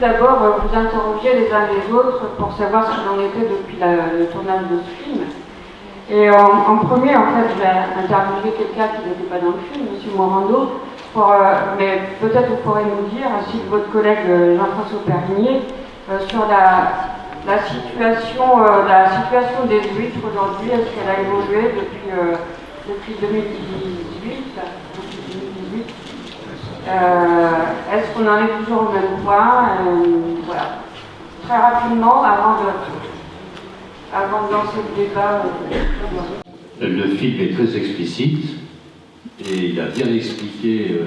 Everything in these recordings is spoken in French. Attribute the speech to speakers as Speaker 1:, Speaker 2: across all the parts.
Speaker 1: d'abord vous interroger les uns les autres pour savoir ce qu'il en était depuis le tournage de ce film. Et en premier, en fait, je vais interviewer quelqu'un qui n'était pas dans le film, M. Morando, mais peut-être vous pourrez nous dire, ainsi que votre collègue Jean-François Perrinier, sur la situation des huîtres aujourd'hui. Est-ce qu'elle a évolué depuis 2018 Est-ce qu'on en est toujours au même point Voilà. Très rapidement, avant de lancer le débat.
Speaker 2: Le film est très explicite et il a bien expliqué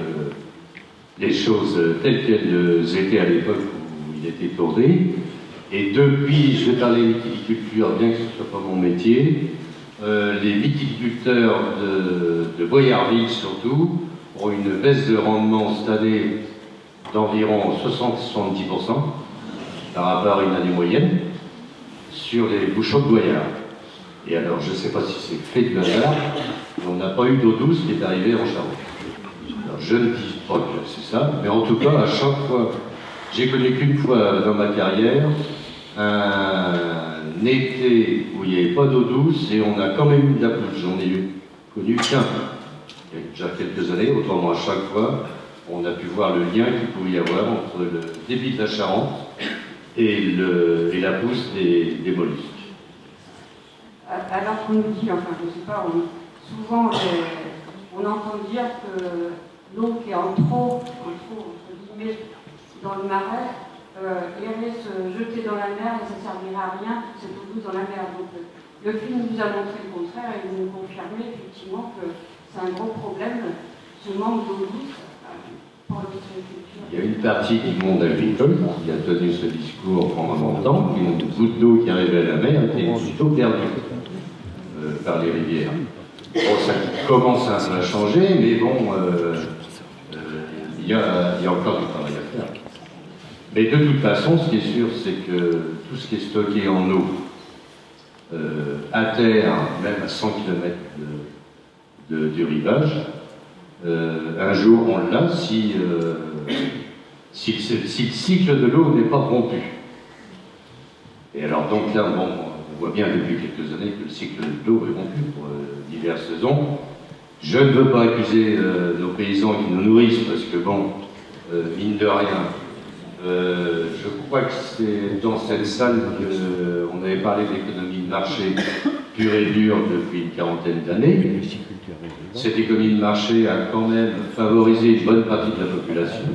Speaker 2: les choses telles qu'elles étaient à l'époque où il était tourné. Et depuis, je vais parler viticulture, bien que ce ne soit pas mon métier, les viticulteurs de Boyardville surtout ont une baisse de rendement cette année d'environ 60-70% par rapport à une année moyenne sur les bouchons de Boyard. Et alors, je ne sais pas si c'est fait de hasard, mais on n'a pas eu d'eau douce qui est arrivée en Charente. Alors, je ne dis pas que c'est ça, mais en tout cas, à chaque fois, j'ai connu qu'une fois dans ma carrière un été où il n'y avait pas d'eau douce et on a quand même eu de la pluie. J'en ai connu qu'un, il y a déjà quelques années, autrement à chaque fois, on a pu voir le lien qu'il pouvait y avoir entre le débit de la Charente et la pousse des mollusques.
Speaker 1: Alors qu'on nous dit, enfin je ne sais pas, souvent on entend dire que l'eau qui est en trop, entre guillemets, dans le marais, irait se jeter dans la mer et ça ne servirait à rien, cette eau douce dans la mer. Donc le film nous a montré le contraire et nous confirmait effectivement que c'est un gros problème, ce manque d'eau douce pour la viticulture.
Speaker 2: Il y a une partie du monde agricole qui a tenu ce discours pendant longtemps, une goutte d'eau qui arrivait à la mer était plutôt perdue par les rivières. Bon, ça commence un peu à changer, mais bon, il y a encore du travail à faire. Mais de toute façon, ce qui est sûr, c'est que tout ce qui est stocké en eau, à terre, même à 100 km du rivage, un jour on l'a si le cycle de l'eau n'est pas rompu. Et alors donc là, bon, on voit bien depuis quelques années que le cycle de l'eau est rompu pour diverses raisons. Je ne veux pas accuser nos paysans qui nous nourrissent parce que bon, mine de rien, je crois que c'est dans cette salle qu'on avait parlé d'économie de marché pure et dure depuis une quarantaine d'années. Cette économie de marché a quand même favorisé une bonne partie de la population.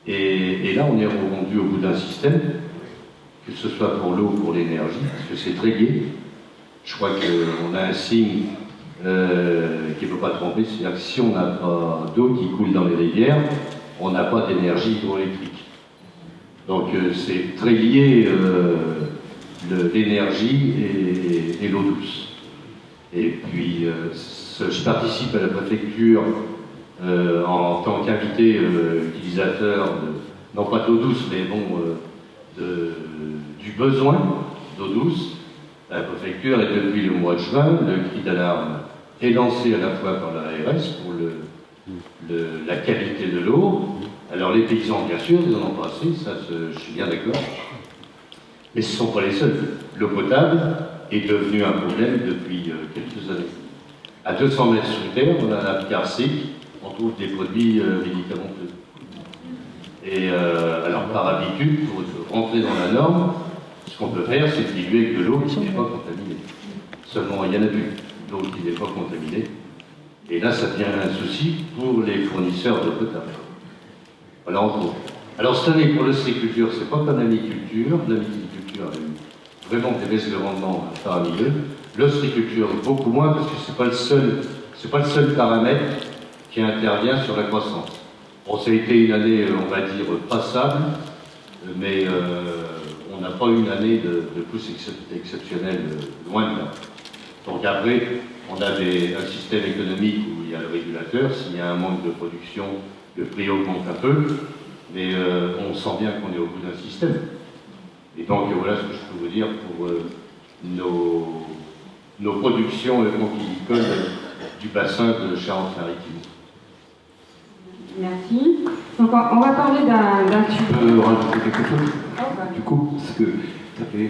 Speaker 2: Et là, on est rendu au bout d'un système, que ce soit pour l'eau ou pour l'énergie, parce que c'est très gai. Je crois qu'on a un signe qui ne peut pas tromper, c'est-à-dire que si on n'a pas d'eau qui coule dans les rivières, on n'a pas d'énergie hydroélectrique. Donc c'est très lié l'énergie et l'eau douce. Et puis je participe à la préfecture en tant qu'invité utilisateur, non pas d'eau douce, mais bon, du besoin d'eau douce. La préfecture, et depuis le mois de juin, le cri d'alarme est lancé à la fois par l'ARS pour la qualité de l'eau. Alors les paysans, bien sûr, ils en ont pas assez, ça je suis bien d'accord. Mais ce ne sont pas les seuls. L'eau potable est devenue un problème depuis quelques années. À 200 mètres sous terre, on a un carcique, on trouve des produits médicamenteux. Et alors par habitude, pour rentrer dans la norme, ce qu'on peut faire, c'est diluer avec de l'eau qui n'est pas contaminée. Seulement, il y en a plus d'eau qui n'est pas contaminée. Et là, ça devient un souci pour les fournisseurs d'eau potable. Voilà, en gros. Alors, cette année, pour l'ostréiculture, c'est pas comme la viticulture. La viticulture a eu vraiment des baisses de rendement faramineux. L'ostréiculture, beaucoup moins, parce que c'est pas le seul paramètre qui intervient sur la croissance. Bon, ça a été une année, on va dire, passable, mais on n'a pas eu une année de pousse exceptionnelle, loin de là. Donc après, on a un système économique où il y a le régulateur. S'il y a un manque de production, le prix augmente un peu, mais on sent bien qu'on est au bout d'un système. Et donc voilà ce que je peux vous dire pour nos productions conchylicoles du bassin de Charente-Maritime.
Speaker 1: Merci. Donc on va parler d'un
Speaker 2: Tu
Speaker 1: sujet.
Speaker 2: peux rajouter quelque chose
Speaker 1: Oh, bah.
Speaker 2: du coup, parce que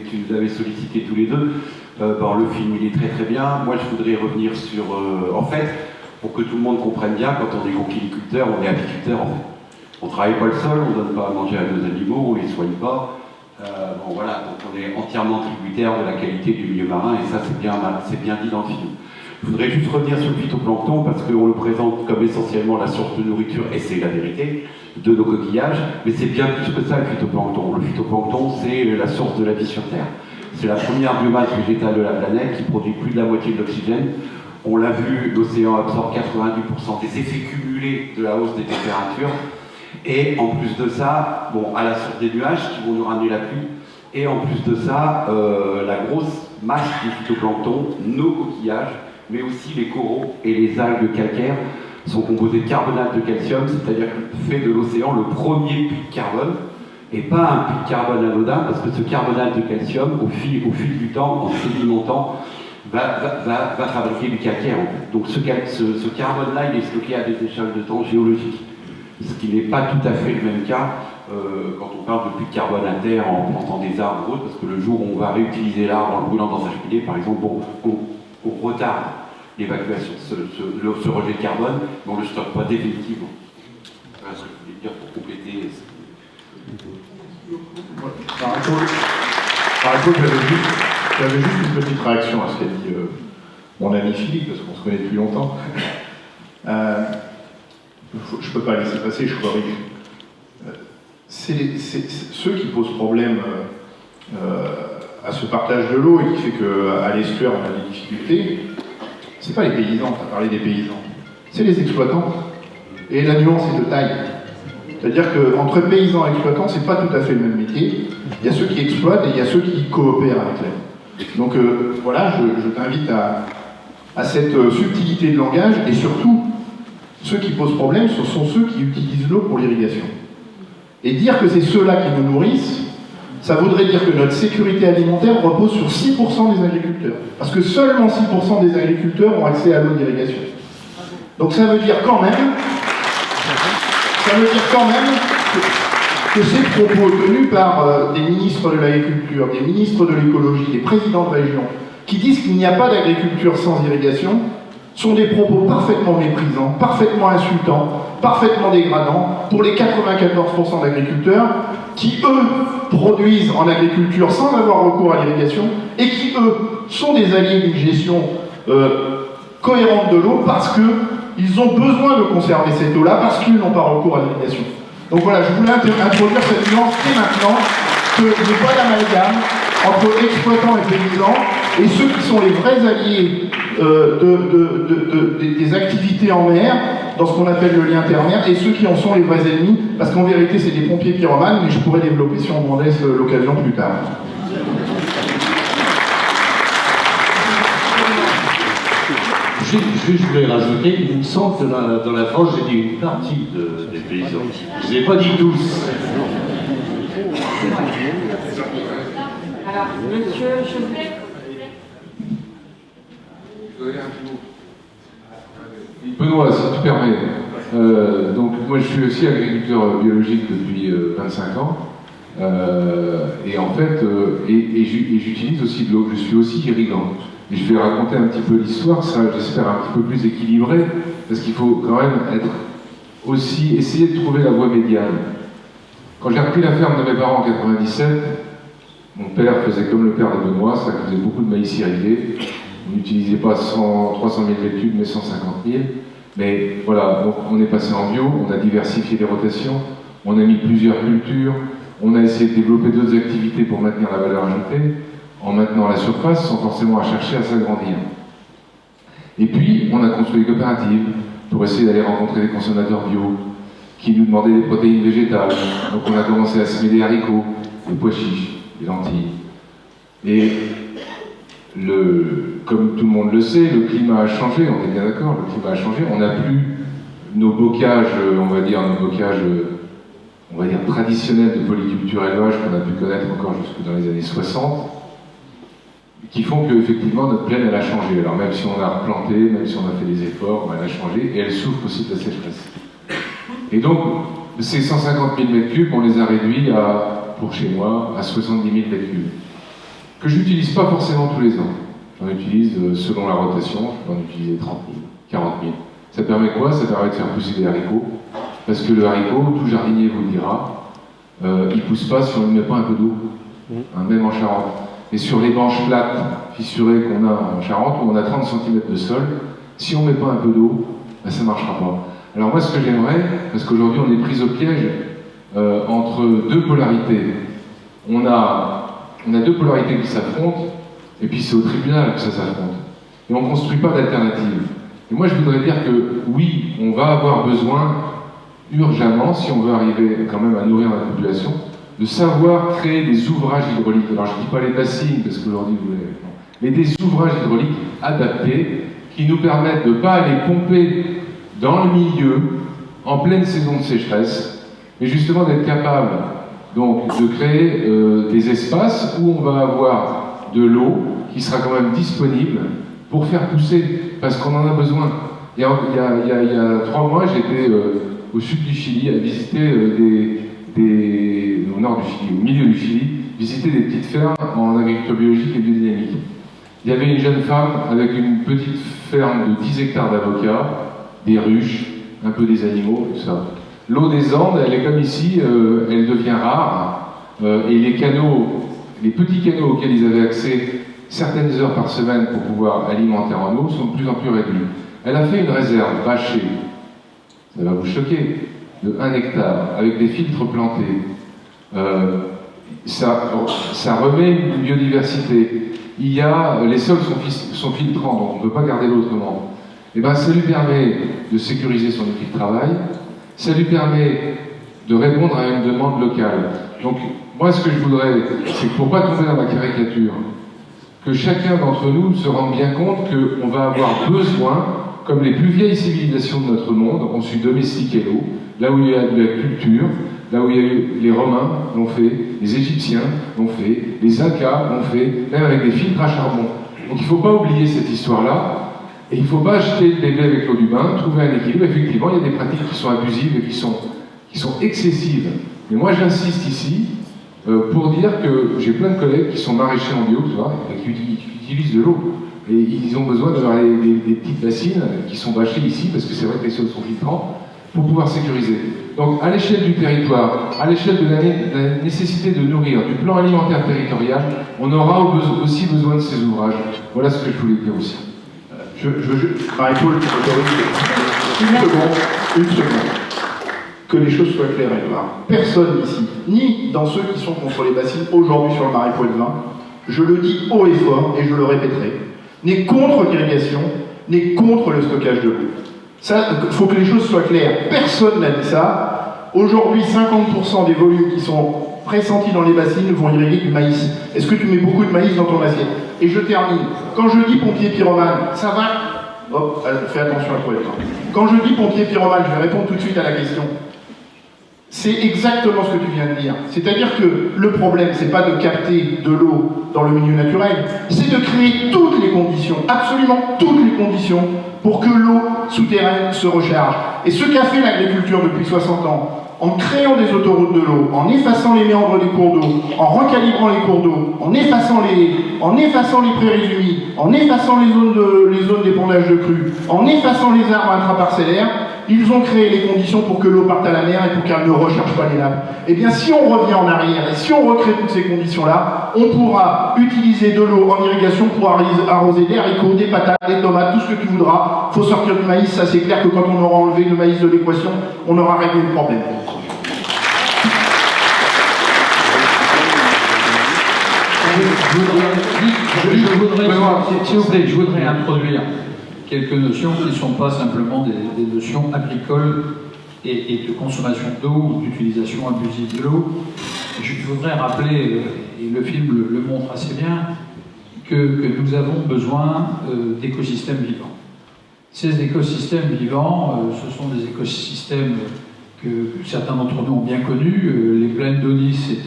Speaker 2: tu nous avais sollicité tous les deux. Bon, le film il est très très bien. Moi je voudrais revenir sur. En fait, pour que tout le monde comprenne bien, quand on est conchyliculteur, on est apiculteur en fait. On ne travaille pas le sol, on ne donne pas à manger à nos animaux, on ne les soigne pas. Bon voilà, donc on est entièrement tributaire de la qualité du milieu marin et ça c'est bien dit dans le film. Je voudrais juste revenir sur le phytoplancton parce qu'on le présente comme essentiellement la source de nourriture, et c'est la vérité, de nos coquillages, mais c'est bien plus que ça le phytoplancton. Le phytoplancton, c'est la source de la vie sur Terre. C'est la première biomasse végétale de la planète qui produit plus de la moitié de l'oxygène. On l'a vu, l'océan absorbe 90% des effets cumulés de la hausse des températures. Et en plus de ça, bon, à la source des nuages qui vont nous ramener la pluie, et en plus de ça, la grosse masse du phytoplancton, nos coquillages, mais aussi les coraux et les algues calcaires sont composés de carbonate de calcium, c'est-à-dire que fait de l'océan le premier puits de carbone, et pas un puits de carbone anodin, parce que ce carbonate de calcium, au fil du temps, en sédimentant, va fabriquer du calcaire. En fait. Donc ce carbone-là, il est stocké à des échelles de temps géologiques. Ce qui n'est pas tout à fait le même cas quand on parle de puits de carbone à terre en plantant des arbres ou autres, parce que le jour où on va réutiliser l'arbre en le brûlant dans sa cheminée, par exemple, on retarde l'évacuation de ce rejet de carbone, mais on ne le stocke pas définitivement. Voilà ce que je voulais dire pour compléter.
Speaker 3: Par exemple, j'avais juste une petite réaction à ce qu'a dit mon ami Philippe, parce qu'on se connaît depuis longtemps. Je ne peux pas laisser passer, je corrige. C'est ceux qui posent problème à ce partage de l'eau et qui fait qu'à l'estuaire on a des difficultés, c'est pas les paysans, tu as parlé des paysans, c'est les exploitants. Et la nuance est de taille. C'est-à-dire qu'entre paysans et exploitants, c'est pas tout à fait le même métier. Il y a ceux qui exploitent et il y a ceux qui coopèrent avec l'homme. Donc voilà, je t'invite à cette subtilité de langage, et surtout, ceux qui posent problème, ce sont ceux qui utilisent l'eau pour l'irrigation. Et dire que c'est ceux-là qui nous nourrissent, ça voudrait dire que notre sécurité alimentaire repose sur 6% des agriculteurs. Parce que seulement 6% des agriculteurs ont accès à l'eau d'irrigation. Donc ça veut dire quand même que ces propos tenus par des ministres de l'agriculture, des ministres de l'écologie, des présidents de région, qui disent qu'il n'y a pas d'agriculture sans irrigation, sont des propos parfaitement méprisants, parfaitement insultants, parfaitement dégradants pour les 94% d'agriculteurs qui, eux, produisent en agriculture sans avoir recours à l'irrigation et qui, eux, sont des alliés d'une gestion cohérente de l'eau parce qu'ils ont besoin de conserver cette eau-là parce qu'ils n'ont pas recours à l'irrigation. Donc voilà, je voulais introduire cette nuance dès maintenant qu'il n'y ait pas d'amalgame entre exploitants et paysans et ceux qui sont les vrais alliés des activités en mer, dans ce qu'on appelle le lien terre-mer, et ceux qui en sont les vrais ennemis, parce qu'en vérité c'est des pompiers pyromanes, mais je pourrais développer si on m'en laisse l'occasion plus tard.
Speaker 2: Je voulais rajouter, il me semble que dans la France, j'ai dit une partie des paysans. Je ne les ai pas dit tous.
Speaker 1: Alors, monsieur Chevalier.
Speaker 4: Benoît, si tu permets. Donc, moi, je suis aussi agriculteur biologique depuis 25 ans. Et en fait, j'utilise aussi de l'eau. Je suis aussi irrigant. Et je vais raconter un petit peu l'histoire, ça, j'espère, un petit peu plus équilibré, parce qu'il faut quand même essayer de trouver la voie médiane. Quand j'ai repris la ferme de mes parents en 97, mon père faisait comme le père de Benoît, ça faisait beaucoup de maïs irrigué. On n'utilisait pas 300 000 mètres cubes, mais 150 000. Mais voilà, donc on est passé en bio, on a diversifié les rotations, on a mis plusieurs cultures, on a essayé de développer d'autres activités pour maintenir la valeur ajoutée, en maintenant la surface, sans forcément à chercher à s'agrandir. Et puis, on a construit des coopératives pour essayer d'aller rencontrer des consommateurs bio, qui nous demandaient des protéines végétales. Donc on a commencé à semer des haricots, des pois chiches, des lentilles. Et comme tout le monde le sait, le climat a changé, on est bien d'accord, le climat a changé. On n'a plus nos bocages, on va dire traditionnels de polyculture élevage qu'on a pu connaître encore jusque dans les années 60, qui font qu'effectivement notre plaine elle a changé. Alors même si on a replanté, même si on a fait des efforts, elle a changé et elle souffre aussi de la sécheresse. Et donc, ces 150 000 m3, on les a réduits pour chez moi, à 70 000 m3. Que je n'utilise pas forcément tous les ans. J'en utilise selon la rotation, je peux en utiliser 30 000, 40 000. Ça permet quoi? Ça permet de faire pousser des haricots. Parce que le haricot, tout jardinier vous le dira, il ne pousse pas si on ne met pas un peu d'eau, même en Charente. Et sur les banches plates, fissurées qu'on a en Charente, où on a 30 cm de sol, si on ne met pas un peu d'eau, ben ça ne marchera pas. Alors moi, ce que j'aimerais, parce qu'aujourd'hui on est pris au piège entre deux polarités. On a deux polarités qui s'affrontent, et puis c'est au tribunal que ça s'affronte. Et on ne construit pas d'alternative. Et moi, je voudrais dire que oui, on va avoir besoin, urgemment, si on veut arriver quand même à nourrir la population, de savoir créer des ouvrages hydrauliques. Alors je ne dis pas les bassines, parce qu'aujourd'hui vous l'avez, mais des ouvrages hydrauliques adaptés qui nous permettent de ne pas aller pomper dans le milieu en pleine saison de sécheresse, mais justement d'être capable donc de créer des espaces où on va avoir de l'eau qui sera quand même disponible pour faire pousser, parce qu'on en a besoin. Il y a 3 mois, j'étais au sud du Chili à visiter au nord du Chili, au milieu du Chili, visiter des petites fermes en agriculture biologique et biodynamique. Il y avait une jeune femme avec une petite ferme de 10 hectares d'avocats, des ruches, un peu des animaux, tout ça. L'eau des Andes, elle est comme ici, elle devient rare, et les petits canaux auxquels ils avaient accès certaines heures par semaine pour pouvoir alimenter en eau sont de plus en plus réduits. Elle a fait une réserve bâchée, ça va vous choquer, de 1 hectare, avec des filtres plantés. Ça remet une biodiversité. Les sols sont filtrants, donc on ne peut pas garder l'eau autrement. Et ben, ça lui permet de sécuriser son outil de travail, ça lui permet de répondre à une demande locale. Donc, moi, ce que je voudrais, c'est que pour ne pas tomber dans la caricature, que chacun d'entre nous se rende bien compte qu'on va avoir besoin, comme les plus vieilles civilisations de notre monde ont su domestiquer l'eau, là où il y a de la culture, là où il y a eu les Romains l'ont fait, les Égyptiens l'ont fait, les Incas l'ont fait, même avec des filtres à charbon. Donc il ne faut pas oublier cette histoire-là, et il ne faut pas jeter le bébé avec l'eau du bain, trouver un équilibre. Effectivement, il y a des pratiques qui sont abusives et qui sont excessives. Mais moi j'insiste ici pour dire que j'ai plein de collègues qui sont maraîchers en bio, tu vois, et qui utilisent de l'eau. Et ils ont besoin d'avoir des petites bassines qui sont bâchées ici, parce que c'est vrai que les sols sont filtrants, pour pouvoir sécuriser. Donc, à l'échelle du territoire, à l'échelle de la nécessité de nourrir, du plan alimentaire territorial, on aura aussi besoin de ces ouvrages. Voilà ce que je voulais dire aussi.
Speaker 3: Marie-Paul, une seconde. Que les choses soient claires et noires. Personne ici, ni dans ceux qui sont contre les bassines aujourd'hui sur le Marais Poitevin, je le dis haut et fort et je le répéterai, n'est contre l'irrigation, n'est contre le stockage de l'eau. Ça, il faut que les choses soient claires. Personne n'a dit ça. Aujourd'hui, 50% des volumes qui sont pressentis dans les bassines vont irriguer du maïs. Est-ce que tu mets beaucoup de maïs dans ton assiette? Et je termine. Quand je dis pompier pyromane, ça va? Hop, fais attention à toi. Quand je dis pompier pyromane, je vais répondre tout de suite à la question. C'est exactement ce que tu viens de dire. C'est-à-dire que le problème, c'est pas de capter de l'eau dans le milieu naturel, c'est de créer toutes les conditions, absolument toutes les conditions, pour que l'eau souterraine se recharge. Et ce qu'a fait l'agriculture depuis 60 ans, en créant des autoroutes de l'eau, en effaçant les méandres des cours d'eau, en recalibrant les cours d'eau, en effaçant les prairies humides, en effaçant les zones d'épandage de crues, en effaçant les arbres intraparcellaires, ils ont créé les conditions pour que l'eau parte à la mer et pour qu'elle ne recharge pas les nappes. Eh bien, si on revient en arrière et si on recrée toutes ces conditions-là, on pourra utiliser de l'eau en irrigation pour arroser des haricots, des patates, des tomates, tout ce que tu voudras. Il faut sortir du maïs, ça c'est clair que quand on aura enlevé le maïs de l'équation, on aura réglé le problème.
Speaker 5: Je voudrais introduire quelques notions qui ne sont pas simplement des notions agricoles et de consommation d'eau ou d'utilisation abusive de l'eau. Je voudrais rappeler, et le film le montre assez bien, que nous avons besoin d'écosystèmes vivants. Ces écosystèmes vivants, ce sont des écosystèmes que certains d'entre nous ont bien connus. Les plaines d'Aunis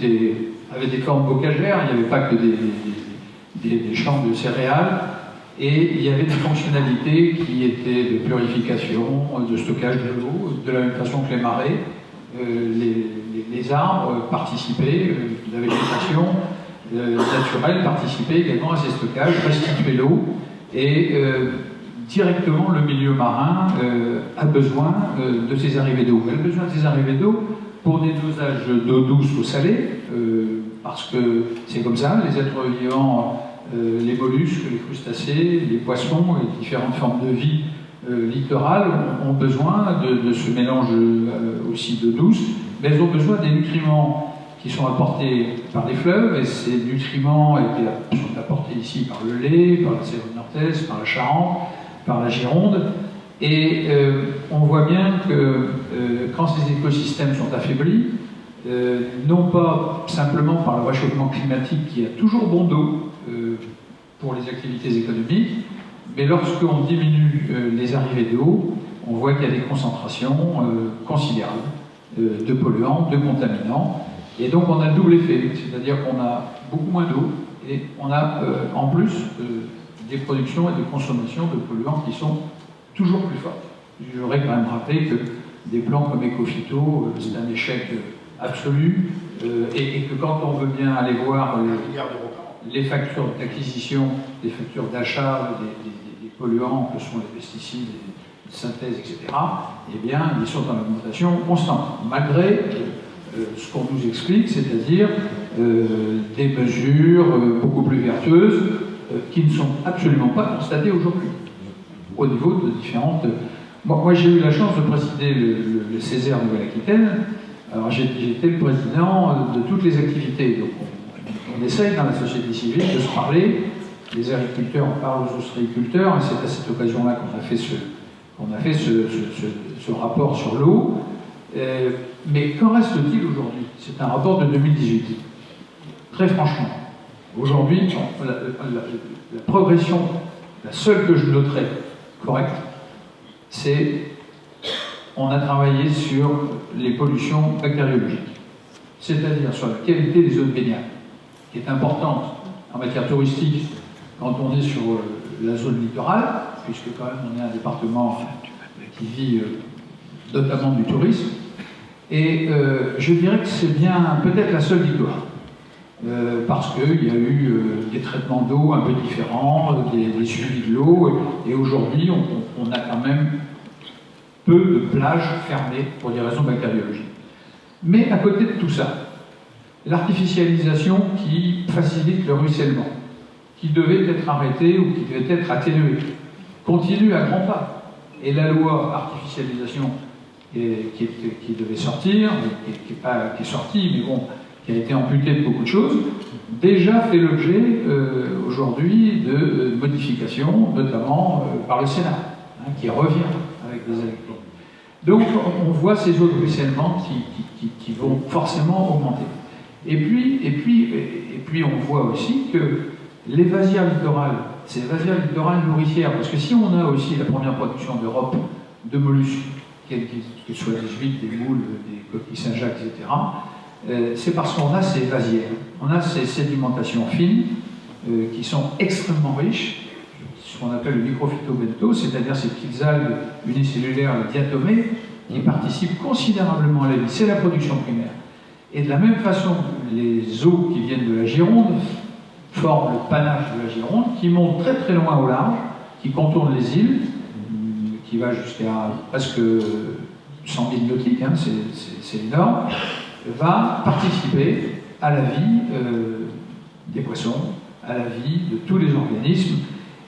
Speaker 5: avaient des formes bocagères, il n'y avait pas que des champs de céréales. Et il y avait des fonctionnalités qui étaient de purification, de stockage de l'eau, de la même façon que les marais. Les arbres participaient, la végétation naturelle participait également à ces stockages, restituait l'eau, et directement le milieu marin a besoin de ces arrivées d'eau. Elle a besoin de ces arrivées d'eau pour des dosages d'eau douce ou salée, parce que c'est comme ça, les êtres vivants, les mollusques, les crustacés, les poissons et différentes formes de vie littorales ont besoin de ce mélange aussi d'eau douce, mais elles ont besoin des nutriments qui sont apportés par les fleuves, et ces nutriments sont apportés ici par le lait, par la Sèvre Niortaise, par la Charente, par la Gironde, et on voit bien que quand ces écosystèmes sont affaiblis, non pas simplement par le réchauffement climatique qui a toujours bon dos pour les activités économiques, mais lorsqu'on diminue les arrivées d'eau, on voit qu'il y a des concentrations considérables de polluants, de contaminants, et donc on a le double effet, c'est-à-dire qu'on a beaucoup moins d'eau, et on a en plus des productions et des consommations de polluants qui sont toujours plus fortes. Je voudrais quand même rappeler que des plans comme Ecophyto, c'est un échec absolu, et que quand on veut bien aller voir les factures d'acquisition, les factures d'achat des polluants que sont les pesticides, les synthèses, etc., eh bien, ils sont en augmentation constante, malgré ce qu'on nous explique, c'est-à-dire des mesures beaucoup plus vertueuses qui ne sont absolument pas constatées aujourd'hui, au niveau de différentes... Moi j'ai eu la chance de présider le Césaire Nouvelle-Aquitaine. Alors j'étais le président de toutes les activités, donc on essaye dans la société civile de se parler, les agriculteurs parlent aux ostréiculteurs, et c'est à cette occasion-là qu'on a fait ce rapport sur l'eau. Mais qu'en reste-t-il aujourd'hui? C'est un rapport de 2018. Très franchement, aujourd'hui, la progression, la seule que je noterais correcte, c'est on a travaillé sur les pollutions bactériologiques, c'est-à-dire sur la qualité des eaux de baignade, qui est importante en matière touristique quand on est sur la zone littorale, puisque quand même on est un département qui vit notamment du tourisme, et je dirais que c'est bien peut-être la seule victoire, parce qu'il y a eu des traitements d'eau un peu différents, des suivis de l'eau, et aujourd'hui on a quand même peu de plages fermées pour des raisons bactériologiques. Mais à côté de tout ça, l'artificialisation qui facilite le ruissellement, qui devait être arrêtée ou qui devait être atténuée, continue à grands pas. Et la loi artificialisation qui devait sortir, qui est sortie, mais bon, qui a été amputée de beaucoup de choses, déjà fait l'objet aujourd'hui de modifications, notamment par le Sénat, qui revient avec des agriculteurs. Donc on voit ces eaux de ruissellement qui vont forcément augmenter. Et puis on voit aussi que les vasières littorales, c'est les vasières littorales nourricières, parce que si on a aussi la première production d'Europe de mollusques, que ce soit des huîtres, des moules, des coquilles Saint-Jacques, etc., c'est parce qu'on a ces vasières, on a ces sédimentations fines qui sont extrêmement riches, ce qu'on appelle le microphytobento, c'est-à-dire ces petites algues unicellulaires diatomées qui participent considérablement à la vie. C'est la production primaire. Et de la même façon, les eaux qui viennent de la Gironde forment le panache de la Gironde, qui monte très très loin au large, qui contourne les îles, qui va jusqu'à presque 100 000 nautiques, hein, c'est énorme, va participer à la vie des poissons, à la vie de tous les organismes.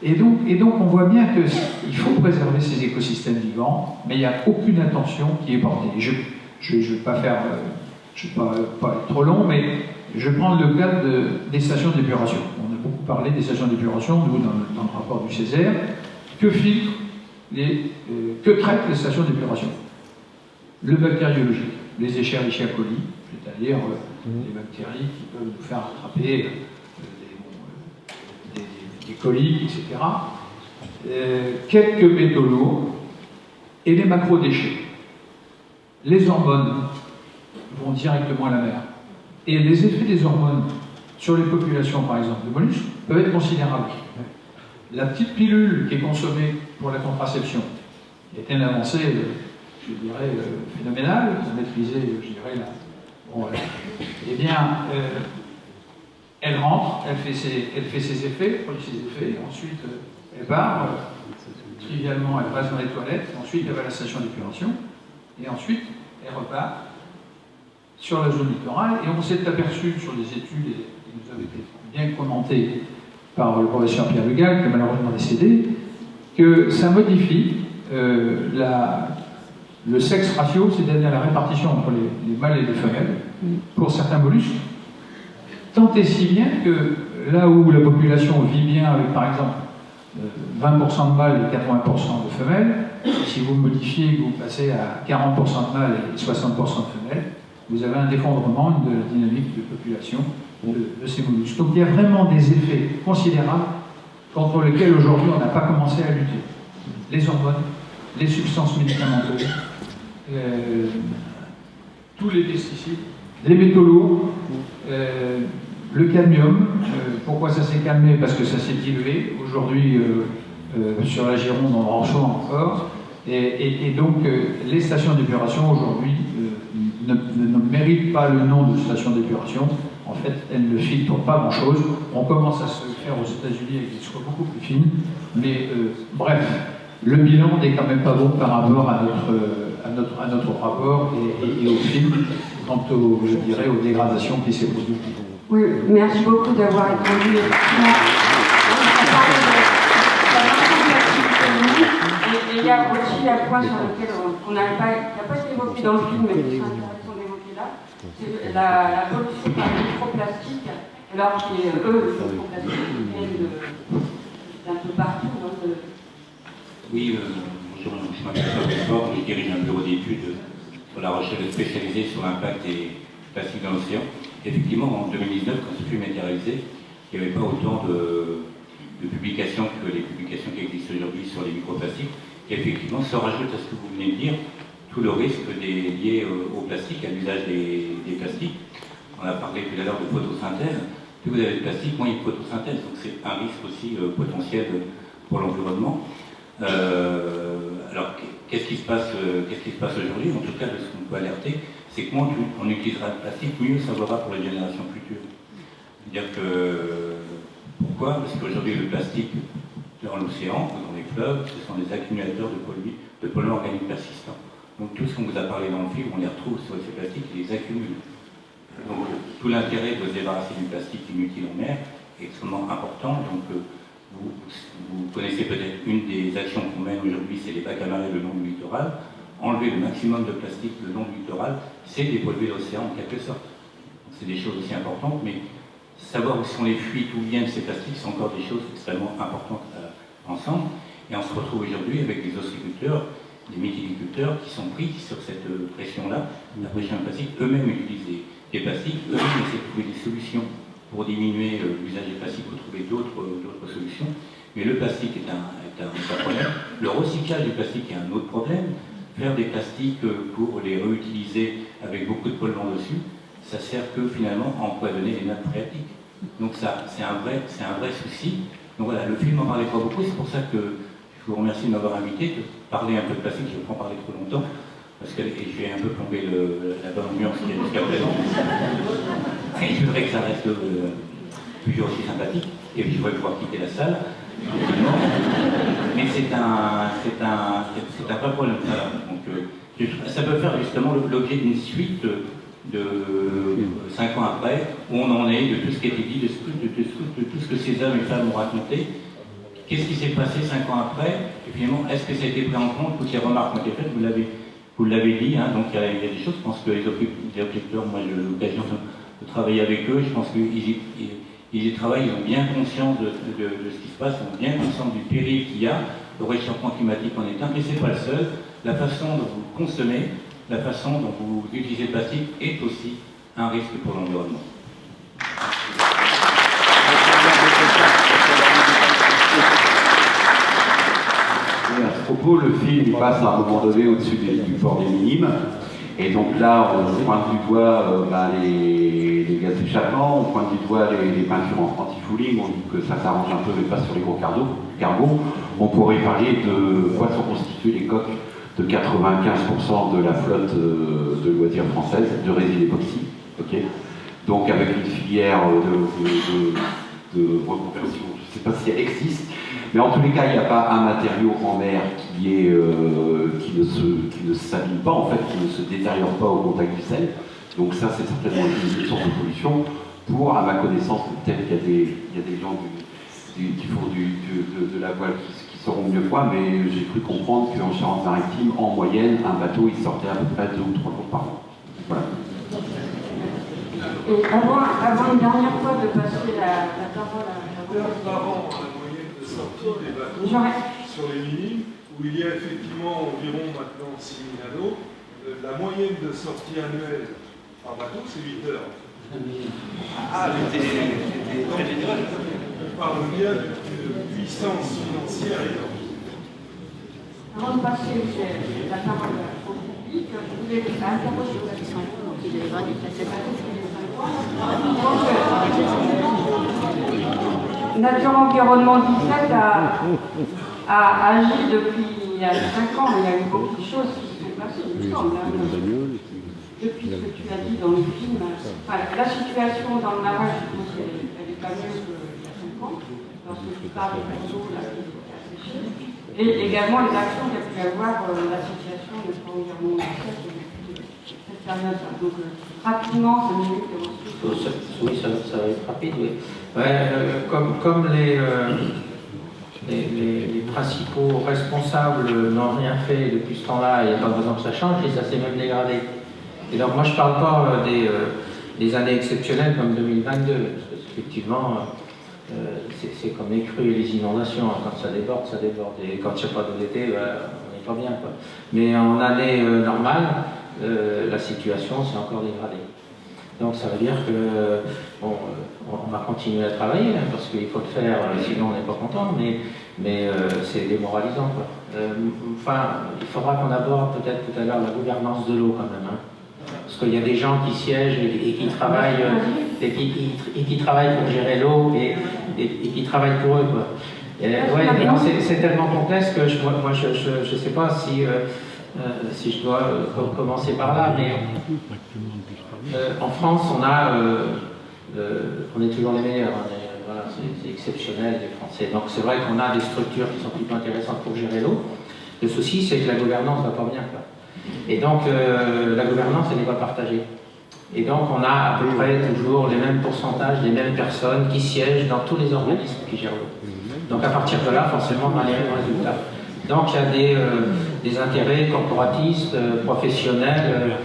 Speaker 5: Et donc on voit bien qu'il faut préserver ces écosystèmes vivants, mais il n'y a aucune attention qui est portée. Je ne vais pas faire, je ne vais pas être trop long, mais je vais prendre le cas des stations d'épuration. On a beaucoup parlé des stations d'épuration, nous, dans le rapport du Césaire. Que filtrent que traitent les stations d'épuration? Le bactériologique, les Escherichia coli, c'est-à-dire les bactéries qui peuvent nous faire attraper des coliques, etc. Quelques métaux lourds et les macrodéchets. Les hormones vont directement à la mer. Et les effets des hormones sur les populations, par exemple, de mollusques, peuvent être considérables. la petite pilule qui est consommée pour la contraception, qui est une avancée, je dirais, phénoménale, pour maîtriser, je dirais, eh bien, elle rentre, elle fait ses effets, produit ses effets, ensuite elle part, trivialement elle passe dans les toilettes, ensuite elle va à la station d'épuration, et ensuite elle repart sur la zone littorale, et on s'est aperçu sur des études, qui nous avaient été bien commentées par le professeur Pierre Lugal, qui est malheureusement décédé, que ça modifie le sexe ratio, c'est-à-dire la répartition entre les mâles et les femelles, pour certains mollusques, tant et si bien que là où la population vit bien avec, par exemple, 20% de mâles et 80% de femelles, si vous modifiez, que vous passez à 40% de mâles et 60% de femelles, vous avez un effondrement de la dynamique de population de ces mollusques. Donc il y a vraiment des effets considérables contre lesquels aujourd'hui on n'a pas commencé à lutter. Les hormones, les substances médicamenteuses, tous les pesticides, les métaux lourds, le cadmium. Pourquoi ça s'est calmé? Parce que ça s'est dilué. Aujourd'hui, sur la Gironde, on en reçoit encore. Et donc, les stations d'épuration aujourd'hui ne méritent pas le nom de station d'épuration. En fait, elles ne filtrent pas grand-chose. On commence à se faire aux États-Unis avec des soies beaucoup plus fines. Mais bref, le bilan n'est quand même pas bon par rapport à notre rapport et au film quant je dirais, aux dégradations qui s'est produites.
Speaker 1: Oui, merci beaucoup d'avoir répondu. Et il y a aussi un point sur lequel on n'a pas été évoqué dans le film, mais qui serait intéressant d'évoquer là, c'est la pollution par les microplastiques, alors que les microplastiques viennent d'un peu partout.
Speaker 6: Oui, bonjour, je m'appelle Fabien Fort, je dirige un bureau d'études sur la recherche spécialisée sur l'impact des plastiques dans l'océan. Effectivement, en 2019, quand ce film a été réalisé, il n'y avait pas autant de publications que les publications qui existent aujourd'hui sur les microplastiques. Et effectivement, ça rajoute à ce que vous venez de dire, tout le risque lié au plastique, à l'usage des plastiques. On a parlé tout à l'heure de photosynthèse. Plus vous avez de plastique, moins il y a de photosynthèse. Donc c'est un risque aussi potentiel pour l'environnement. Alors, qu'est-ce qui se passe aujourd'hui? En tout cas, de ce qu'on peut alerter, c'est que moins on utilisera le plastique, mieux ça vaudra pour les générations futures. C'est-à-dire que, pourquoi? Parce qu'aujourd'hui, le plastique dans l'océan, dans les fleuves, ce sont des accumulateurs de polluants organiques persistants. Donc tout ce qu'on vous a parlé dans le film, on les retrouve sur ces plastiques et les accumule. Donc tout l'intérêt de se débarrasser du plastique inutile en mer est extrêmement important. Donc vous connaissez peut-être une des actions qu'on mène aujourd'hui, c'est les bacs à marée le long du littoral. Enlever le maximum de plastique le long du littoral, c'est dépolluer l'océan en quelque sorte. C'est des choses aussi importantes, mais savoir où sont les fuites, où viennent ces plastiques, c'est encore des choses extrêmement importantes ensemble. Et on se retrouve aujourd'hui avec des ostréiculteurs, des méthyliculteurs qui sont pris sur cette pression-là, la pression plastique. Eux-mêmes utilisent des plastiques, eux-mêmes essaient de trouver des solutions pour diminuer l'usage des plastiques ou trouver d'autres solutions. Mais le plastique est un problème. Le recyclage du plastique est un autre problème. Faire des plastiques pour les réutiliser avec beaucoup de polluants dessus, ça sert que finalement à empoisonner les nappes phréatiques. Donc ça, c'est un vrai souci. Donc voilà, le film n'en parlait pas beaucoup, c'est pour ça que je vous remercie de m'avoir invité, de parler un peu de plastique, je ne vais pas en parler trop longtemps, parce que je vais un peu plomber la bonne ambiance qu'il y a jusqu'à présent. Et je voudrais que ça reste toujours aussi sympathique, et puis je voudrais pouvoir quitter la salle. Mais c'est un vrai problème. Voilà. Donc, ça peut faire justement l'objet d'une suite de 5 ans après, où on en est de tout ce qui a été dit, de tout ce que ces hommes et femmes ont raconté. Qu'est-ce qui s'est passé 5 ans après? Et finalement, est-ce que ça a été pris en compte? Toutes ces remarques ont été faites, vous l'avez dit, hein, donc il y a des choses. Je pense que les objecteurs, moi j'ai eu l'occasion de travailler avec eux, je pense qu'ils y travaillent, ils ont bien conscience de ce qui se passe, ils ont bien conscience du péril qu'il y a. Le réchauffement climatique en est un, mais ce n'est pas le seul. La façon dont vous consommez, la façon dont vous utilisez le plastique est aussi un risque pour l'environnement.
Speaker 7: Et à ce propos, le film passe à un moment donné au-dessus du port des Minimes. Et donc là, on pointe du doigt les gaz d'échappement, on pointe du doigt les peintures anti-fouling, on dit que ça s'arrange un peu, mais pas sur les gros cargos. On pourrait parler de quoi sont constituées les coques de 95% de la flotte de loisirs française, de résine époxy. Okay, donc avec une filière de reconversion, je ne sais pas si elle existe, mais en tous les cas, il n'y a pas un matériau en mer qui ne s'abîme pas, en fait, qui ne se détériore pas au contact du sel. Donc ça, c'est certainement une source de pollution. Pour, à ma connaissance, peut-être qu'il y a des gens qui font de la voile qui sauront mieux que moi, mais j'ai cru comprendre qu'en Charente-Maritime, en moyenne, un bateau, il sortait à peu près 2 ou 3 jours par an. Voilà.
Speaker 1: Et avant une dernière fois de passer la parole à
Speaker 8: Avant la moyenne de sortie des bateaux sur les minimes, où il y a effectivement environ maintenant 6 000 anneaux, la moyenne de sortie annuelle par bateau, c'est 8 heures. Ah, c'était très généreux. On parle bien de puissance financière énorme.
Speaker 1: Avant de passer la parole au public, je voulais interroger Nature Environnement 17 a agi depuis il y a 5 ans, il y a eu beaucoup de choses qui se sont passées, il me semble. Depuis ce que tu as dit dans le film, la situation dans le marin, je trouve qu'elle n'est pas mieux qu'il y a 5 ans, parce que tu parles de l'eau qui a séché, et également les actions qu'a pu avoir l'association de Environnement 17 depuis cette période-là. Donc, rapidement, 5 minutes et ensuite.
Speaker 9: Oui, ça va être rapide, oui. Ouais, comme les principaux responsables n'ont rien fait depuis ce temps-là, il n'y a pas besoin que ça change, et ça s'est même dégradé. Et donc moi je ne parle pas des années exceptionnelles comme 2022, parce qu'effectivement, c'est comme les crues et les inondations, quand ça déborde, et quand il n'y a pas d'eau d'été, on n'est pas bien, quoi. Mais en année normale, la situation s'est encore dégradée. Donc ça veut dire que on va continuer à travailler, hein, parce qu'il faut le faire, sinon on n'est pas content, mais c'est démoralisant, quoi. Il faudra qu'on aborde peut-être tout à l'heure la gouvernance de l'eau quand même, hein, parce qu'il y a des gens qui siègent et qui travaillent et qui travaillent pour gérer l'eau et qui travaillent pour eux, quoi. C'est tellement complexe que moi je sais pas si je dois commencer par là, mais en France, on est toujours les meilleurs. Voilà, c'est exceptionnel, les Français. Donc c'est vrai qu'on a des structures qui sont plutôt intéressantes pour gérer l'eau. Le souci, c'est que la gouvernance ne va pas bien, quoi. Et donc la gouvernance, elle n'est pas partagée. Et donc on a à peu près toujours les mêmes pourcentages, les mêmes personnes qui siègent dans tous les organismes qui gèrent l'eau. Donc à partir de là, forcément, on a les mêmes résultats. Donc il y a des intérêts corporatistes, professionnels,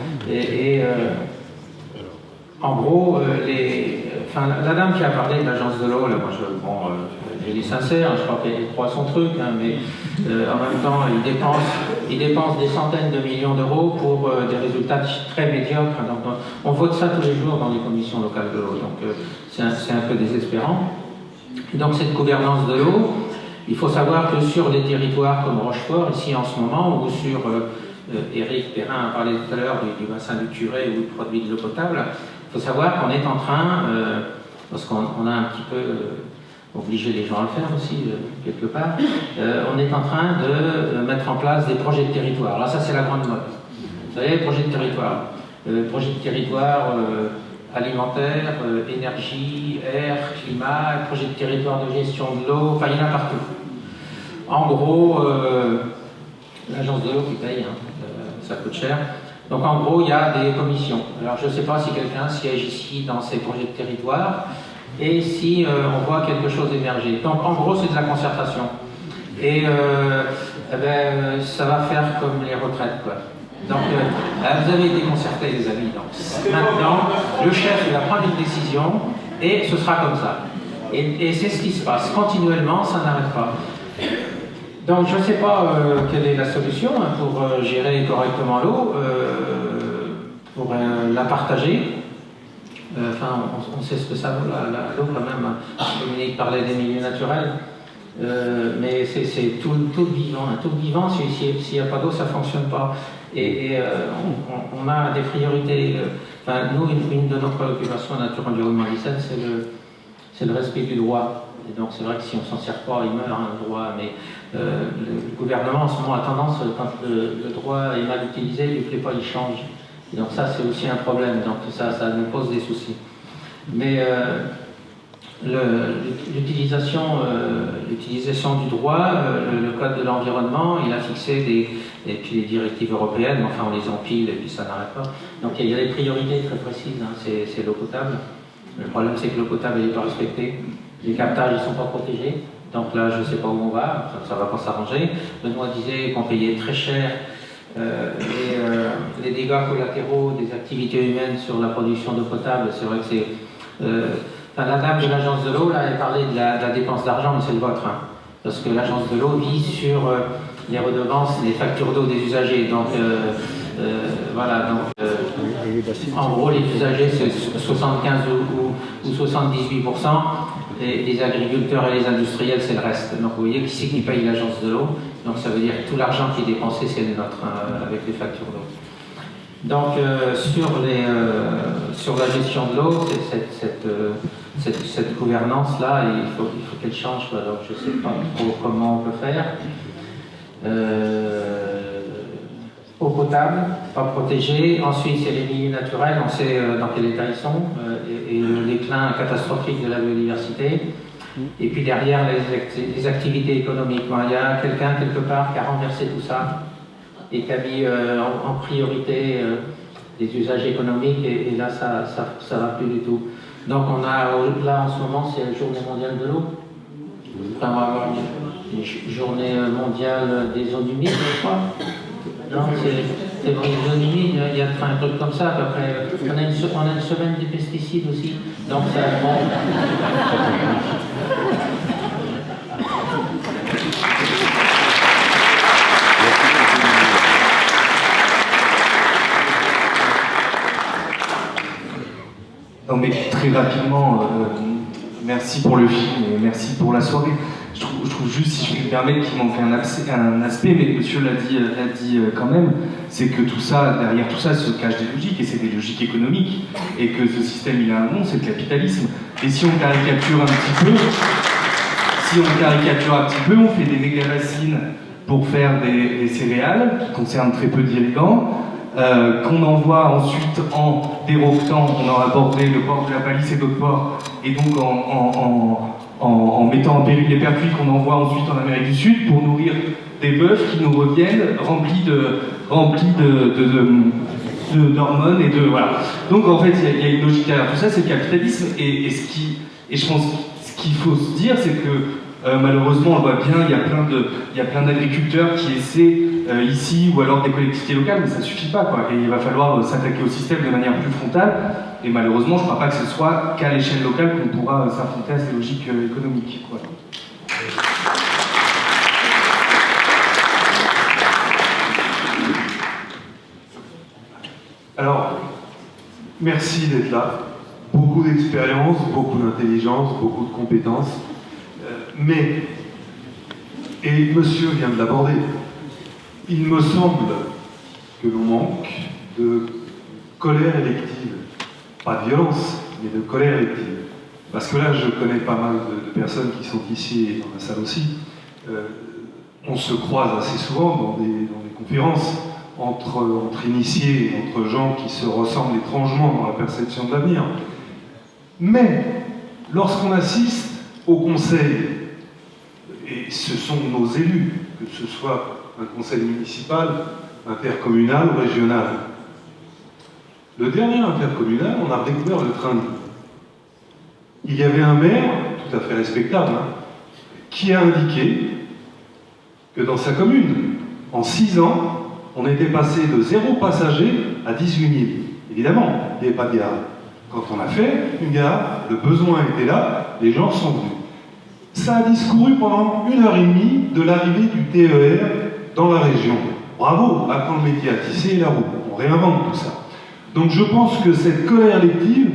Speaker 9: en gros, la dame qui a parlé de l'agence de l'eau, je dis sincère, je crois qu'elle croit son truc, hein, mais en même temps, il dépense des centaines de millions d'euros pour des résultats très médiocres. Donc, on vote ça tous les jours dans les commissions locales de l'eau, donc c'est un peu désespérant. Donc cette gouvernance de l'eau, il faut savoir que sur des territoires comme Rochefort, ici en ce moment, ou sur Éric Perrin a parlé tout à l'heure du bassin du Turé où il produit de l'eau potable, il faut savoir qu'on est en train, parce qu'on a un petit peu obligé les gens à le faire aussi, quelque part, on est en train de mettre en place des projets de territoire. Alors ça, c'est la grande mode. Vous savez, projet de territoire. Projet de territoire alimentaire, énergie, air, climat, projet de territoire de gestion de l'eau, enfin il y en a partout. En gros, l'agence de l'eau qui paye, hein, ça coûte cher. Donc en gros, il y a des commissions. Alors je ne sais pas si quelqu'un siège ici dans ces projets de territoire et si on voit quelque chose émerger. Donc en gros, c'est de la concertation. Et ça va faire comme les retraites, quoi. Donc vous avez été concertés, les amis. Donc maintenant, le chef va prendre une décision et ce sera comme ça. Et c'est ce qui se passe. Continuellement, ça n'arrête pas. Donc je ne sais pas quelle est la solution pour gérer correctement l'eau, pour la partager. On sait ce que ça vaut, l'eau quand même. Dominique parlait des milieux naturels. mais c'est tout vivant. Un tout vivant, s'il n'y a pas d'eau, ça ne fonctionne pas. Et on a des priorités. Enfin, nous, une de nos préoccupations en nature environnement lycéenne, c'est le respect du droit. Et donc c'est vrai que si on ne s'en sert pas, il meurt, hein, le droit. Mais le gouvernement en ce moment a tendance, quand le droit est mal utilisé, il ne plaît pas, il change. Et donc ça, c'est aussi un problème. Donc ça nous pose des soucis. Mais l'utilisation du droit, le code de l'environnement, il a fixé et puis les directives européennes, enfin on les empile et puis ça n'arrête pas. Donc il y a des priorités très précises, hein. C'est l'eau potable. Le problème c'est que l'eau potable n'est pas respectée. Les captages ne sont pas protégés. Donc là je ne sais pas où on va, ça ne va pas s'arranger. Benoît disait qu'on payait très cher les dégâts collatéraux des activités humaines sur la production d'eau potable. C'est vrai que c'est... la dame de l'agence de l'eau, là, elle parlait de la dépense d'argent, mais c'est le vôtre. Hein, parce que l'agence de l'eau vise sur les redevances, les factures d'eau des usagers. Donc, voilà. Donc, en gros, les usagers, c'est 75 ou 78%. Et les agriculteurs et les industriels, c'est le reste. Donc, vous voyez, qui c'est qui paye l'agence de l'eau? Donc, ça veut dire que tout l'argent qui est dépensé, c'est le nôtre, avec les factures d'eau. Donc, sur la gestion de l'eau, cette gouvernance-là, il faut qu'elle change. Donc, je ne sais pas trop comment on peut faire. Eau potable, pas protégée. Ensuite, c'est les milieux naturels. On sait dans quel état ils sont et le déclin catastrophique de la biodiversité. Et puis derrière, les activités économiques. Bon, il y a quelqu'un, quelque part, qui a renversé tout ça et qui a mis en priorité les usages économiques, et là, ça va plus du tout. Donc, on a, là, en ce moment, c'est la journée mondiale de l'eau. Enfin, on va avoir une journée mondiale des zones humides, je crois. Non, c'est vrai, les zones humides, il y a un truc comme ça, à peu près. On a une semaine des pesticides aussi. Donc, ça... Bon.
Speaker 10: Non mais très rapidement, merci pour le film et merci pour la soirée. Je trouve juste, si je me permets, qu'il manque un aspect, mais monsieur l'a dit quand même, c'est que tout ça, derrière tout ça se cache des logiques, et c'est des logiques économiques, et que ce système il a un nom, c'est le capitalisme. Et si on caricature un petit peu, on fait des méga-bassines pour faire des céréales, qui concernent très peu d'irrigants, qu'on envoie ensuite en déroquetant, on a abordé le port de la Palisse et d'autres ports, et donc en mettant en péril les pertuis qu'on envoie ensuite en Amérique du Sud pour nourrir des bœufs qui nous reviennent remplis d'hormones et de... Voilà. Donc en fait, il y a une logique derrière tout ça, c'est le capitalisme, et je pense ce qu'il faut se dire, c'est que malheureusement, on le voit bien, il y a plein d'agriculteurs qui essaient ici, ou alors des collectivités locales, mais ça ne suffit pas, quoi. Et il va falloir s'attaquer au système de manière plus frontale. Et malheureusement, je ne crois pas que ce soit qu'à l'échelle locale qu'on pourra s'affronter à ces logiques économiques. Voilà.
Speaker 8: Alors, merci d'être là. Beaucoup d'expérience, beaucoup d'intelligence, beaucoup de compétences. Et monsieur vient de l'aborder, il me semble que l'on manque de colère élective. Pas de violence, mais de colère élective. Parce que là, je connais pas mal de personnes qui sont ici et dans la salle aussi. On se croise assez souvent dans des conférences entre initiés, entre gens qui se ressemblent étrangement dans la perception de l'avenir. Mais, lorsqu'on assiste au conseil, et ce sont nos élus, que ce soit un conseil municipal, intercommunal ou régional. Le dernier intercommunal, on a découvert le train de vie. Il y avait un maire, tout à fait respectable, qui a indiqué que dans sa commune, en 6 ans, on était passé de 0 passager à 18 000. Évidemment, il n'y avait pas de gare. Quand on a fait une gare, le besoin était là, les gens sont venus. Ça a discouru pendant 1h30 de l'arrivée du TER dans la région. Bravo, apprendre le métier à tisser et la roue. On réinvente tout ça. Donc je pense que cette colère élective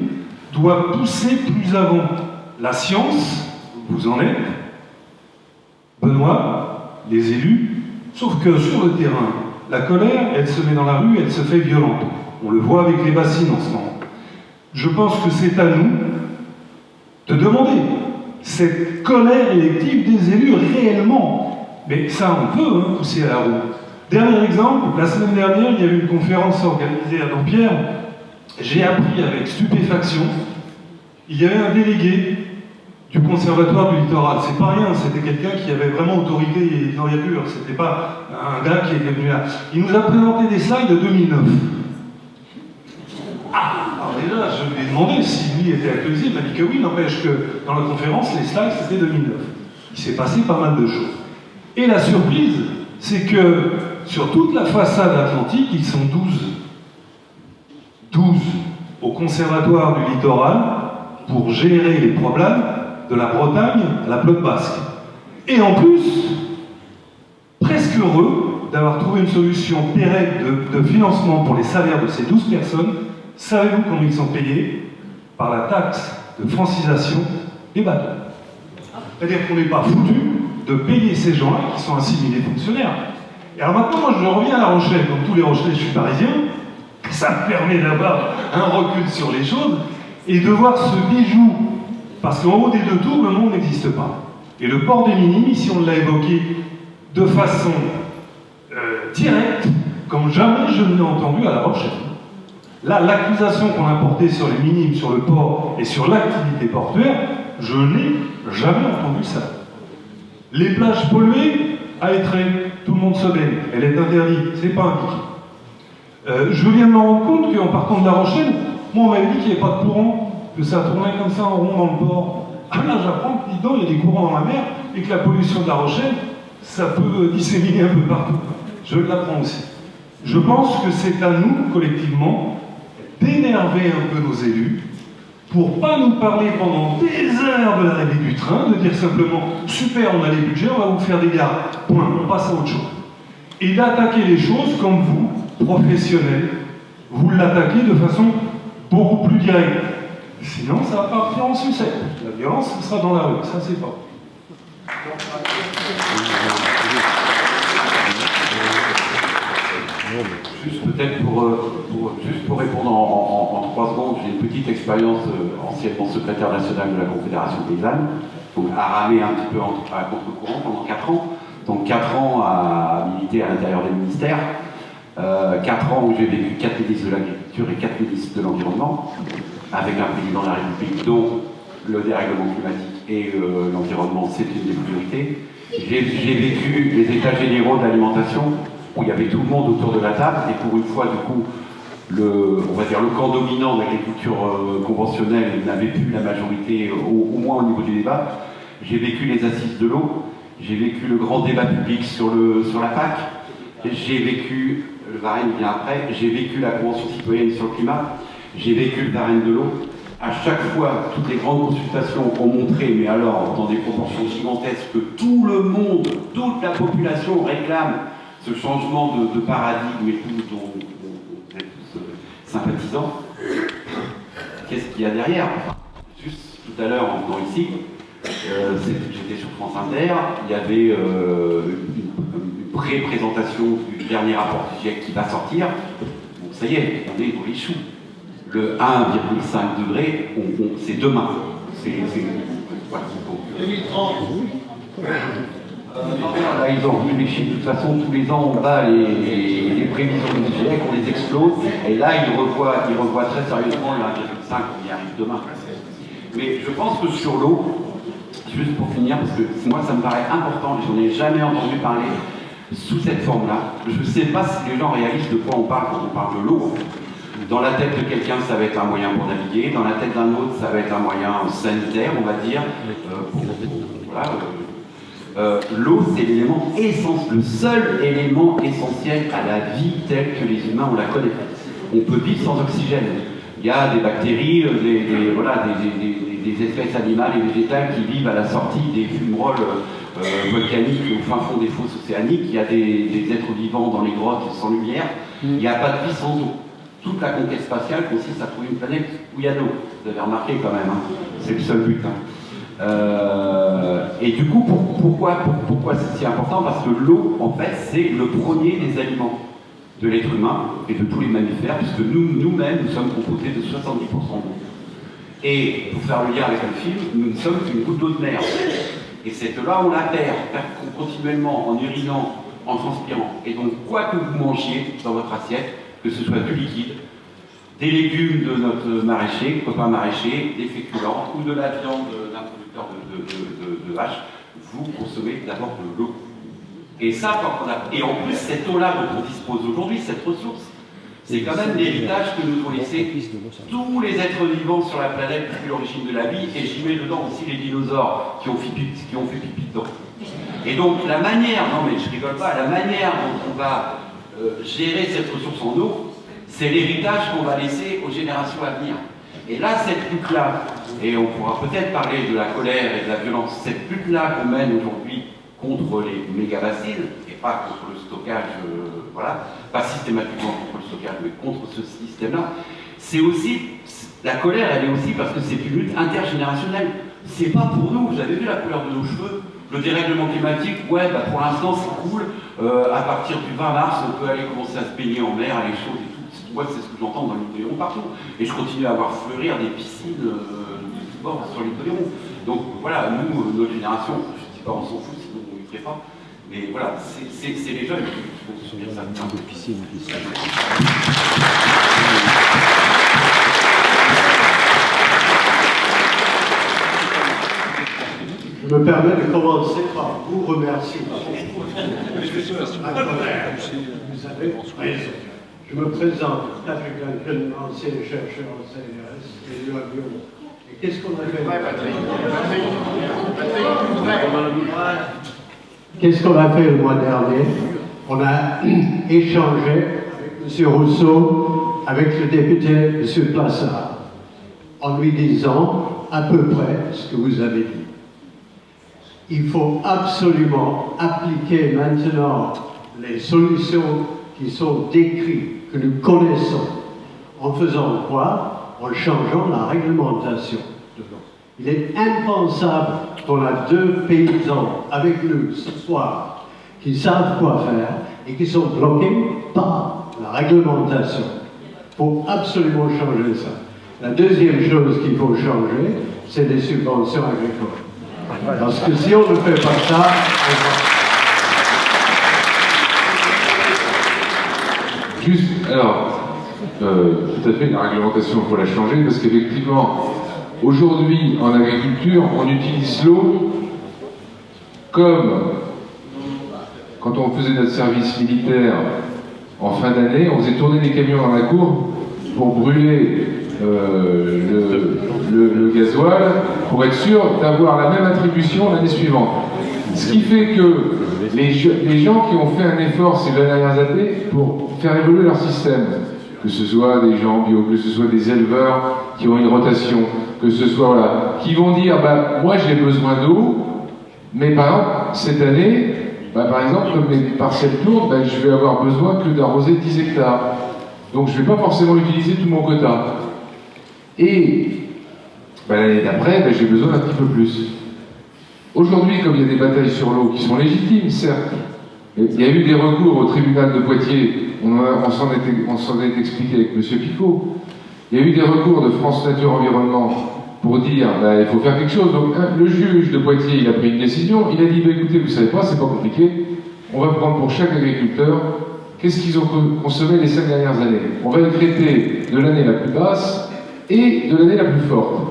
Speaker 8: doit pousser plus avant la science, vous en êtes, Benoît, les élus, sauf que sur le terrain, la colère, elle se met dans la rue, elle se fait violente. On le voit avec les bassines en ce moment. Je pense que c'est à nous de demander cette colère élective des élus réellement. Mais ça, on peut pousser à la roue. Dernier exemple, la semaine dernière, il y a eu une conférence organisée à Dampierre. J'ai appris avec stupéfaction, il y avait un délégué du Conservatoire du Littoral. C'est pas rien, c'était quelqu'un qui avait vraiment autorité dans les murs. C'était pas un gars qui était venu là. Il nous a présenté des slides de 2009. Alors déjà, je lui ai demandé si lui était accusé. Il m'a dit que oui, n'empêche que dans la conférence, les slides, c'était 2009. Il s'est passé pas mal de choses. Et la surprise, c'est que sur toute la façade atlantique, ils sont 12 au Conservatoire du Littoral pour gérer les problèmes de la Bretagne à la Pelote basque. Et en plus, presque heureux d'avoir trouvé une solution pérenne de financement pour les salaires de ces 12 personnes. Savez-vous combien ils sont payés? Par la taxe de francisation des bateaux. C'est-à-dire qu'on n'est pas foutu de payer ces gens-là qui sont assimilés fonctionnaires. Et alors maintenant, moi je reviens à La Rochelle, comme tous les Rochelais, je suis parisien, ça me permet d'avoir un recul sur les choses et de voir ce bijou, parce qu'en haut des deux tours, le monde n'existe pas. Et le port des minimes, ici on l'a évoqué de façon directe, comme jamais je ne l'ai entendu à La Rochelle. Là, l'accusation qu'on a portée sur les minimes, sur le port et sur l'activité portuaire, je n'ai jamais entendu ça. Les plages polluées, à Étré, tout le monde se baigne, elle est interdite, c'est pas indiqué. Je viens de me rendre compte qu'en partant de La Rochelle, moi on m'avait dit qu'il n'y avait pas de courant, que ça tournait comme ça en rond dans le port. Ah là, j'apprends que dedans il y a des courants dans la mer et que la pollution de La Rochelle, ça peut disséminer un peu partout. Je l'apprends aussi. Je pense que c'est à nous, collectivement, d'énerver un peu nos élus pour pas nous parler pendant des heures de l'arrivée du train, de dire simplement « Super, on a les budgets, on va vous faire des gares. Point, on passe à autre chose. » Et d'attaquer les choses comme vous, professionnels, vous l'attaquez de façon beaucoup plus directe. Sinon, ça va partir en sucette. La violence, ce sera dans la rue. Ça, c'est pas.
Speaker 7: Juste peut-être pour répondre en 3 secondes, j'ai une petite expérience anciennement secrétaire national de la Confédération paysanne, donc à ramer un petit peu à contre-courant pendant 4 ans. Donc 4 ans à militer à l'intérieur des ministères, 4 ans où j'ai vécu 4 ministres de l'Agriculture et 4 ministres de l'Environnement, avec un président de la République dont le dérèglement climatique et l'environnement, c'est une des priorités. J'ai vécu les états généraux de l'alimentation, où il y avait tout le monde autour de la table, et pour une fois, du coup, on va dire le camp dominant de l'agriculture conventionnelle n'avait plus la majorité, au moins au niveau du débat. J'ai vécu les assises de l'eau, j'ai vécu le grand débat public sur la PAC, j'ai vécu, le Varenne vient après, j'ai vécu la Convention citoyenne sur le climat, j'ai vécu le Varenne de l'eau. À chaque fois, toutes les grandes consultations ont montré, mais alors dans des proportions gigantesques, que tout le monde, toute la population réclame ce changement de paradigme et tout dont vous êtes tous sympathisants. Qu'est-ce qu'il y a derrière? Juste tout à l'heure, en venant ici, j'étais sur France Inter, il y avait une pré-présentation du dernier rapport du GIEC qui va sortir. Bon, ça y est, on est dans les choux. Le 1,5 degré, c'est demain. Voilà.
Speaker 11: 2030.
Speaker 7: Là, ils ont réfléchi. De toute façon, tous les ans, on bat les prévisions du GIEC, on les explose. Et là, ils revoient très sérieusement le 1,5, on y arrive demain. Mais je pense que sur l'eau, juste pour finir, parce que moi, ça me paraît important, et j'en ai jamais entendu parler sous cette forme-là. Je ne sais pas si les gens réalisent de quoi on parle quand on parle de l'eau. Dans la tête de quelqu'un, ça va être un moyen pour naviguer. Dans la tête d'un autre, ça va être un moyen sanitaire, on va dire. L'eau, c'est l'élément essentiel, le seul élément essentiel à la vie telle que les humains on la connaît. On peut vivre sans oxygène. Il y a des bactéries, des espèces animales et végétales qui vivent à la sortie des fumerolles volcaniques au fin fond des fosses océaniques. Il y a des êtres vivants dans les grottes sans lumière. Il n'y a pas de vie sans eau. Toute la conquête spatiale consiste à trouver une planète où il y a de l'eau. Vous avez remarqué quand même, hein, c'est le seul but. Et du coup, pourquoi c'est si important? Parce que l'eau, en fait, c'est le premier des aliments de l'être humain et de tous les mammifères, puisque nous-mêmes, nous sommes composés de 70% d'eau. Et pour faire le lien avec le film, nous ne sommes qu'une goutte d'eau de mer. Et cette eau-là, on la perd continuellement en urinant, en transpirant. Et donc, quoi que vous mangiez dans votre assiette, que ce soit du liquide, des légumes de notre maraîcher, copain maraîcher, des féculents ou de la viande d'un producteur de vaches, vous consommez d'abord de l'eau. Et ça, et en plus, cette eau-là dont on dispose aujourd'hui, cette ressource, c'est quand même l'héritage que nous ont laissé tous les êtres vivants sur la planète depuis l'origine de la vie, et j'y mets dedans aussi les dinosaures qui ont fait pipi dedans. Et donc la manière, non mais je rigole pas, la manière dont on va gérer cette ressource en eau, c'est l'héritage qu'on va laisser aux générations à venir. Et là, cette lutte-là, et on pourra peut-être parler de la colère et de la violence, cette lutte-là qu'on mène aujourd'hui contre les méga-bassines, et pas contre le stockage, voilà, pas systématiquement contre le stockage, mais contre ce système-là, c'est aussi, la colère, elle est aussi parce que c'est une lutte intergénérationnelle. C'est pas pour nous, vous avez vu la couleur de nos cheveux, le dérèglement climatique, ouais, bah pour l'instant c'est cool, à partir du 20 mars, on peut aller commencer à se baigner en mer, aller chaud et tout. Moi, c'est ce que j'entends dans l'Hydro partout. Et je continue à voir fleurir des piscines de tous bords sur l'Hydro. Donc voilà, nous, notre génération, je ne dis pas on s'en fout, sinon on ne le ferait pas. Mais voilà, c'est les jeunes qui vont se souvenir ça. Un peu de piscine.
Speaker 11: Je me permets de commencer par vous remercier. Vous avez raison. Je me présente, Patrick Duncan, ancien chercheur en CNRS, élu à Lyon. Et qu'est-ce qu'on a fait? Qu'est-ce qu'on a fait le mois dernier? On a échangé avec M. Rousseau, avec le député M. Plassard, en lui disant à peu près ce que vous avez dit. Il faut absolument appliquer maintenant les solutions qui sont décrites, que nous connaissons, en faisant quoi? En changeant la réglementation de l'eau. Il est impensable qu'on a deux paysans avec nous ce soir qui savent quoi faire et qui sont bloqués par la réglementation. Il faut absolument changer ça. La deuxième chose qu'il faut changer, c'est les subventions agricoles. Parce que si on ne fait pas ça,
Speaker 4: Juste, alors, tout à fait, la réglementation, il faut la changer, parce qu'effectivement, aujourd'hui, en agriculture, on utilise l'eau comme quand on faisait notre service militaire en fin d'année, on faisait tourner les camions dans la cour pour brûler le gasoil, pour être sûr d'avoir la même attribution l'année suivante. Ce qui fait que les gens qui ont fait un effort ces dernières années pour faire évoluer leur système, que ce soit des gens bio, que ce soit des éleveurs qui ont une rotation, que ce soit, voilà, qui vont dire, bah, moi j'ai besoin d'eau, mais par exemple, cette année, bah, par exemple, comme mes parcelles tournent, bah, je vais avoir besoin que d'arroser 10 hectares. Donc je ne vais pas forcément utiliser tout mon quota. Et bah, l'année d'après, bah, j'ai besoin d'un petit peu plus. Aujourd'hui, comme il y a des batailles sur l'eau qui sont légitimes, certes, il y a eu des recours au tribunal de Poitiers, on s'en est expliqué avec M. Picot, il y a eu des recours de France Nature Environnement pour dire bah, il faut faire quelque chose. Donc le juge de Poitiers, il a pris une décision, il a dit bah, écoutez, vous savez pas, c'est pas compliqué, on va prendre pour chaque agriculteur qu'est-ce qu'ils ont consommé les 5 dernières années. On va les traiter de l'année la plus basse et de l'année la plus forte.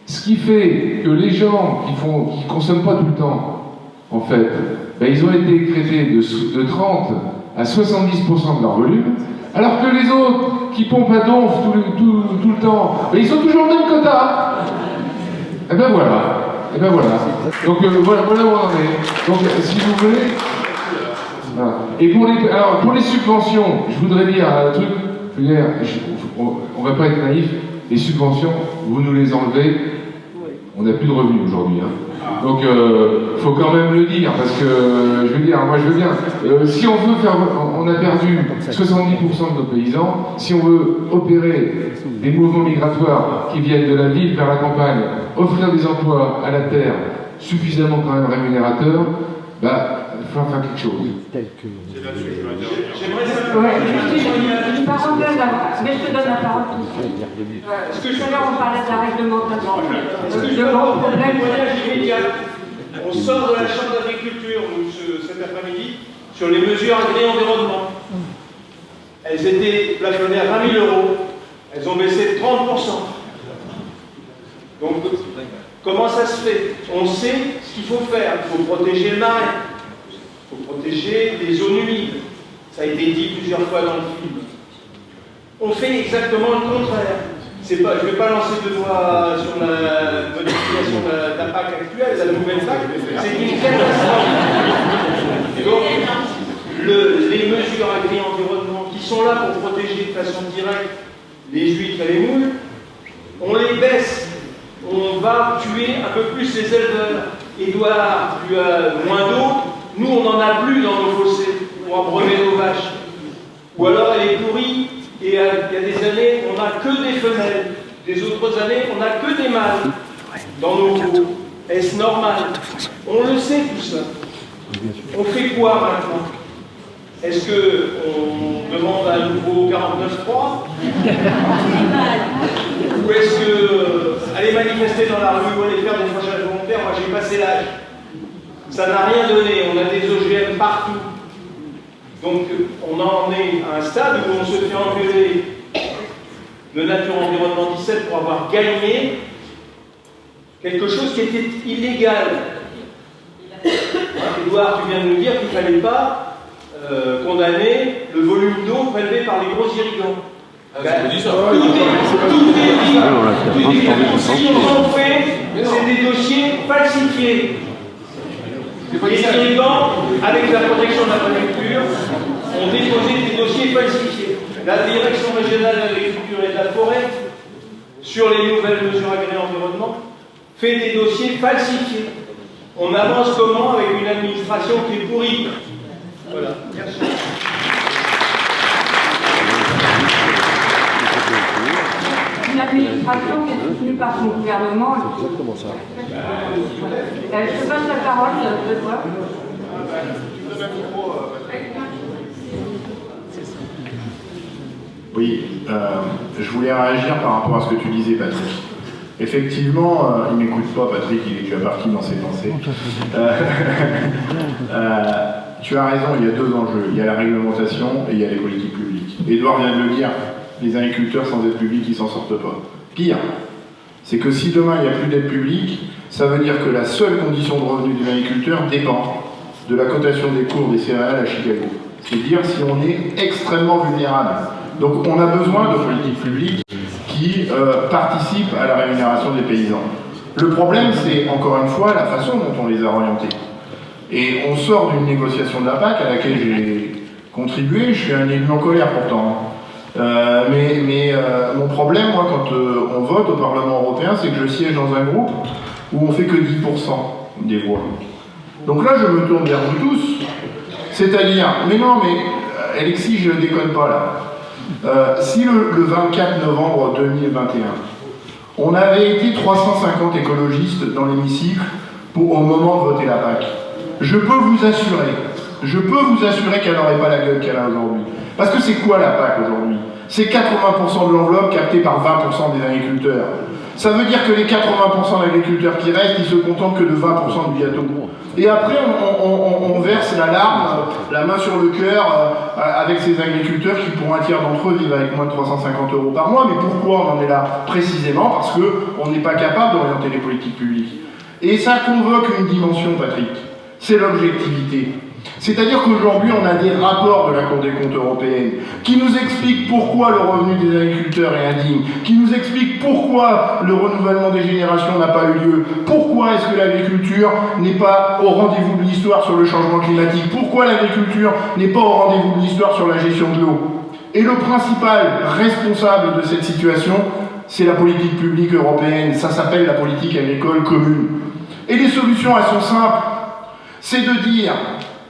Speaker 4: Ce qui fait que les gens qui consomment pas tout le temps, en fait, ben ils ont été traités de 30 à 70% de leur volume, alors que les autres qui pompent à donf tout le temps, ben ils ont toujours le même quota. Et ben voilà. Et ben voilà. Donc voilà où on en est. Donc si vous voulez. Voilà. Et pour les subventions, je voudrais dire un truc, on ne va pas être naïf, les subventions, vous nous les enlevez, on n'a plus de revenus aujourd'hui. Hein. Donc, faut quand même le dire, parce que, je veux dire, moi je veux bien, si on veut faire, on a perdu 70% de nos paysans, si on veut opérer des mouvements migratoires qui viennent de la ville vers la campagne, offrir des emplois à la terre suffisamment quand même rémunérateurs, bah, il faut faire quelque chose.
Speaker 1: Une parenthèse, mais je te donne la parole tout de suite. Tout à l'heure, on parlait de la réglementation. Le grand problème,
Speaker 12: on sort de la Chambre d'agriculture cet après-midi sur les mesures agri-environnement. Elles étaient plafonnées à 20 000 €. Elles ont baissé de 30%. Donc, comment ça se fait? On sait ce qu'il faut faire. Il faut protéger le marais. Il faut protéger les zones humides. Ça a été dit plusieurs fois dans le film. On fait exactement le contraire. Je ne vais pas lancer de loi sur la modification de la PAC actuelle, la nouvelle PAC. C'est une catastrophe. Donc, les mesures agri-environnement qui sont là pour protéger de façon directe les huîtres et les moules, on les baisse. On va tuer un peu plus les éleveurs. Édouard, tu as moins d'eau. Nous, on n'en a plus dans nos fossés pour abreuver nos vaches. Ou alors elle est pourrie et il y a des années, on n'a que des femelles. Des autres années, on n'a que des mâles dans nos pots. Est-ce normal? On le sait tout ça. On fait quoi maintenant? Est-ce qu'on demande un nouveau 49.3? Ou est-ce que aller manifester dans la rue ou aller faire des franchisages volontaires? Moi j'ai passé l'âge. Ça n'a rien donné, on a des OGM partout. Donc on en est à un stade où on se fait engueuler de Nature Environnement 17 pour avoir gagné quelque chose qui était illégal. Édouard, tu viens de nous dire qu'il ne fallait pas condamner le volume d'eau prélevé par les gros irrigants. Tout est dit. Ce qu'ils ont fait, c'est des dossiers falsifiés. Les irrigants, avec la protection de la préfecture, ont déposé des dossiers falsifiés. La direction régionale de l'agriculture et de la forêt, sur les nouvelles mesures agri-environnement, fait des dossiers falsifiés. On avance comment avec une administration qui est pourrie? Voilà. Merci.
Speaker 1: Une administration qui est soutenue par son gouvernement.
Speaker 13: Comment ça?
Speaker 1: Je te passe la parole, de toi.
Speaker 3: Oui, je voulais réagir par rapport à ce que tu disais, Patrick. Effectivement, il ne m'écoute pas, Patrick, il est déjà parti dans ses pensées. Tu as raison, il y a deux enjeux. Il y a la réglementation et il y a les politiques publiques. Édouard vient de le dire, les agriculteurs sans aide publique, ils ne s'en sortent pas. Pire, c'est que si demain il n'y a plus d'aide publique, ça veut dire que la seule condition de revenu des agriculteurs dépend de la cotation des cours des céréales à Chicago. C'est-à-dire si on est extrêmement vulnérable. Donc on a besoin de politiques publiques qui participent à la rémunération des paysans. Le problème, c'est encore une fois la façon dont on les a orientés. Et on sort d'une négociation de la PAC à laquelle j'ai contribué, je suis un élu en colère pourtant. Mon problème, moi, quand on vote au Parlement européen, c'est que je siège dans un groupe où on fait que 10% des voix. Donc là, je me tourne vers vous tous, c'est-à-dire, mais non, mais Alexis, je ne déconne pas là. Si le 24 novembre 2021, on avait été 350 écologistes dans l'hémicycle au moment de voter la PAC, je peux vous assurer qu'elle n'aurait pas la gueule qu'elle a aujourd'hui. Parce que c'est quoi la PAC aujourd'hui? C'est 80% de l'enveloppe captée par 20% des agriculteurs. Ça veut dire que les 80% d'agriculteurs qui restent, ils se contentent que de 20% du gâteau. Et après, on verse la larme, la main sur le cœur, avec ces agriculteurs qui, pour un tiers d'entre eux, vivent avec moins de 350 € par mois. Mais pourquoi on en est là? Précisément parce qu'on n'est pas capable d'orienter les politiques publiques. Et ça convoque une dimension, Patrick, c'est l'objectivité. C'est-à-dire qu'aujourd'hui, on a des rapports de la Cour des comptes européenne qui nous expliquent pourquoi le revenu des agriculteurs est indigne, qui nous expliquent pourquoi le renouvellement des générations n'a pas eu lieu, pourquoi est-ce que l'agriculture n'est pas au rendez-vous de l'histoire sur le changement climatique, pourquoi l'agriculture n'est pas au rendez-vous de l'histoire sur la gestion de l'eau. Et le principal responsable de cette situation, c'est la politique publique européenne, ça s'appelle la politique agricole commune. Et les solutions, elles sont simples. C'est de dire,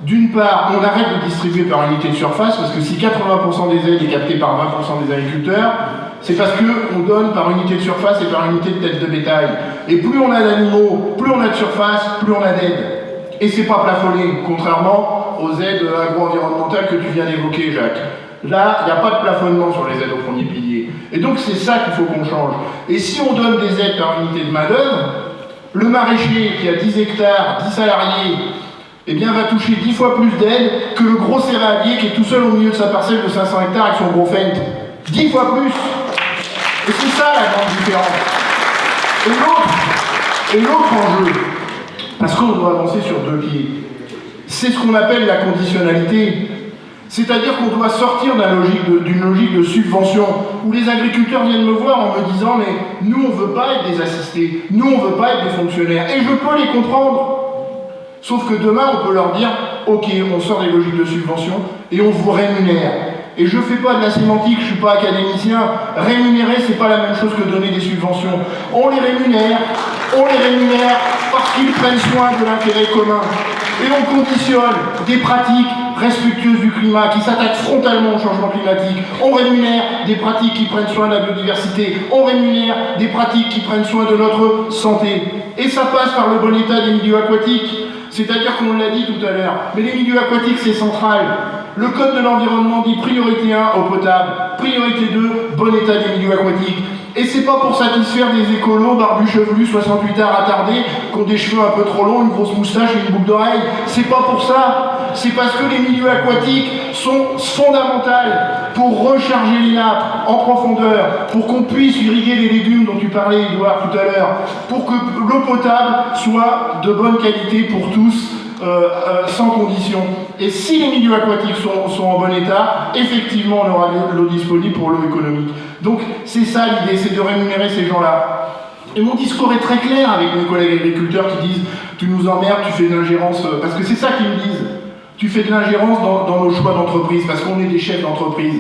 Speaker 3: d'une part, on arrête de distribuer par unité de surface, parce que si 80% des aides est captée par 20% des agriculteurs, c'est parce qu'on donne par unité de surface et par unité de tête de bétail. Et plus on a d'animaux, plus on a de surface, plus on a d'aides. Et c'est pas plafonné, contrairement aux aides agro-environnementales que tu viens d'évoquer, Jacques. Là, il n'y a pas de plafonnement sur les aides au premier pilier. Et donc c'est ça qu'il faut qu'on change. Et si on donne des aides par unité de main-d'œuvre, le maraîcher qui a 10 hectares, 10 salariés, eh bien, va toucher 10 fois plus d'aides que le gros céréalier qui est tout seul au milieu de sa parcelle de 500 hectares avec son gros feinte. 10 fois plus. Et c'est ça la grande différence. Et l'autre enjeu, parce qu'on doit avancer sur deux pieds, c'est ce qu'on appelle la conditionnalité. C'est-à-dire qu'on doit sortir d'une logique de subvention, où les agriculteurs viennent me voir en me disant « mais nous on ne veut pas être des assistés, nous on ne veut pas être des fonctionnaires ». Et je peux les comprendre. Sauf que demain on peut leur dire « ok, on sort des logiques de subvention et on vous rémunère ». Et je ne fais pas de la sémantique, je ne suis pas académicien. Rémunérer, c'est pas la même chose que donner des subventions. On les rémunère parce qu'ils prennent soin de l'intérêt commun. Et on conditionne des pratiques respectueuses du climat, qui s'attaquent frontalement au changement climatique. On rémunère des pratiques qui prennent soin de la biodiversité. On rémunère des pratiques qui prennent soin de notre santé. Et ça passe par le bon état des milieux aquatiques. C'est-à-dire qu'on l'a dit tout à l'heure, mais les milieux aquatiques, c'est central. Le code de l'environnement dit priorité 1, eau potable, priorité 2, bon état des milieux aquatiques. Et c'est pas pour satisfaire des écolos barbus chevelus, 68 ans attardés, qui ont des cheveux un peu trop longs, une grosse moustache et une boucle d'oreille. C'est pas pour ça. C'est parce que les milieux aquatiques sont fondamentaux pour recharger les nappes en profondeur, pour qu'on puisse irriguer les légumes dont tu parlais, Edouard, tout à l'heure, pour que l'eau potable soit de bonne qualité pour tous, sans condition. Et si les milieux aquatiques sont en bon état, effectivement, on aura de l'eau disponible pour l'eau économique. Donc, c'est ça l'idée, c'est de rémunérer ces gens-là. Et mon discours est très clair avec mes collègues agriculteurs qui disent « tu nous emmerdes, tu fais de l'ingérence », parce que c'est ça qu'ils me disent. Tu fais de l'ingérence dans nos choix d'entreprise, parce qu'on est des chefs d'entreprise.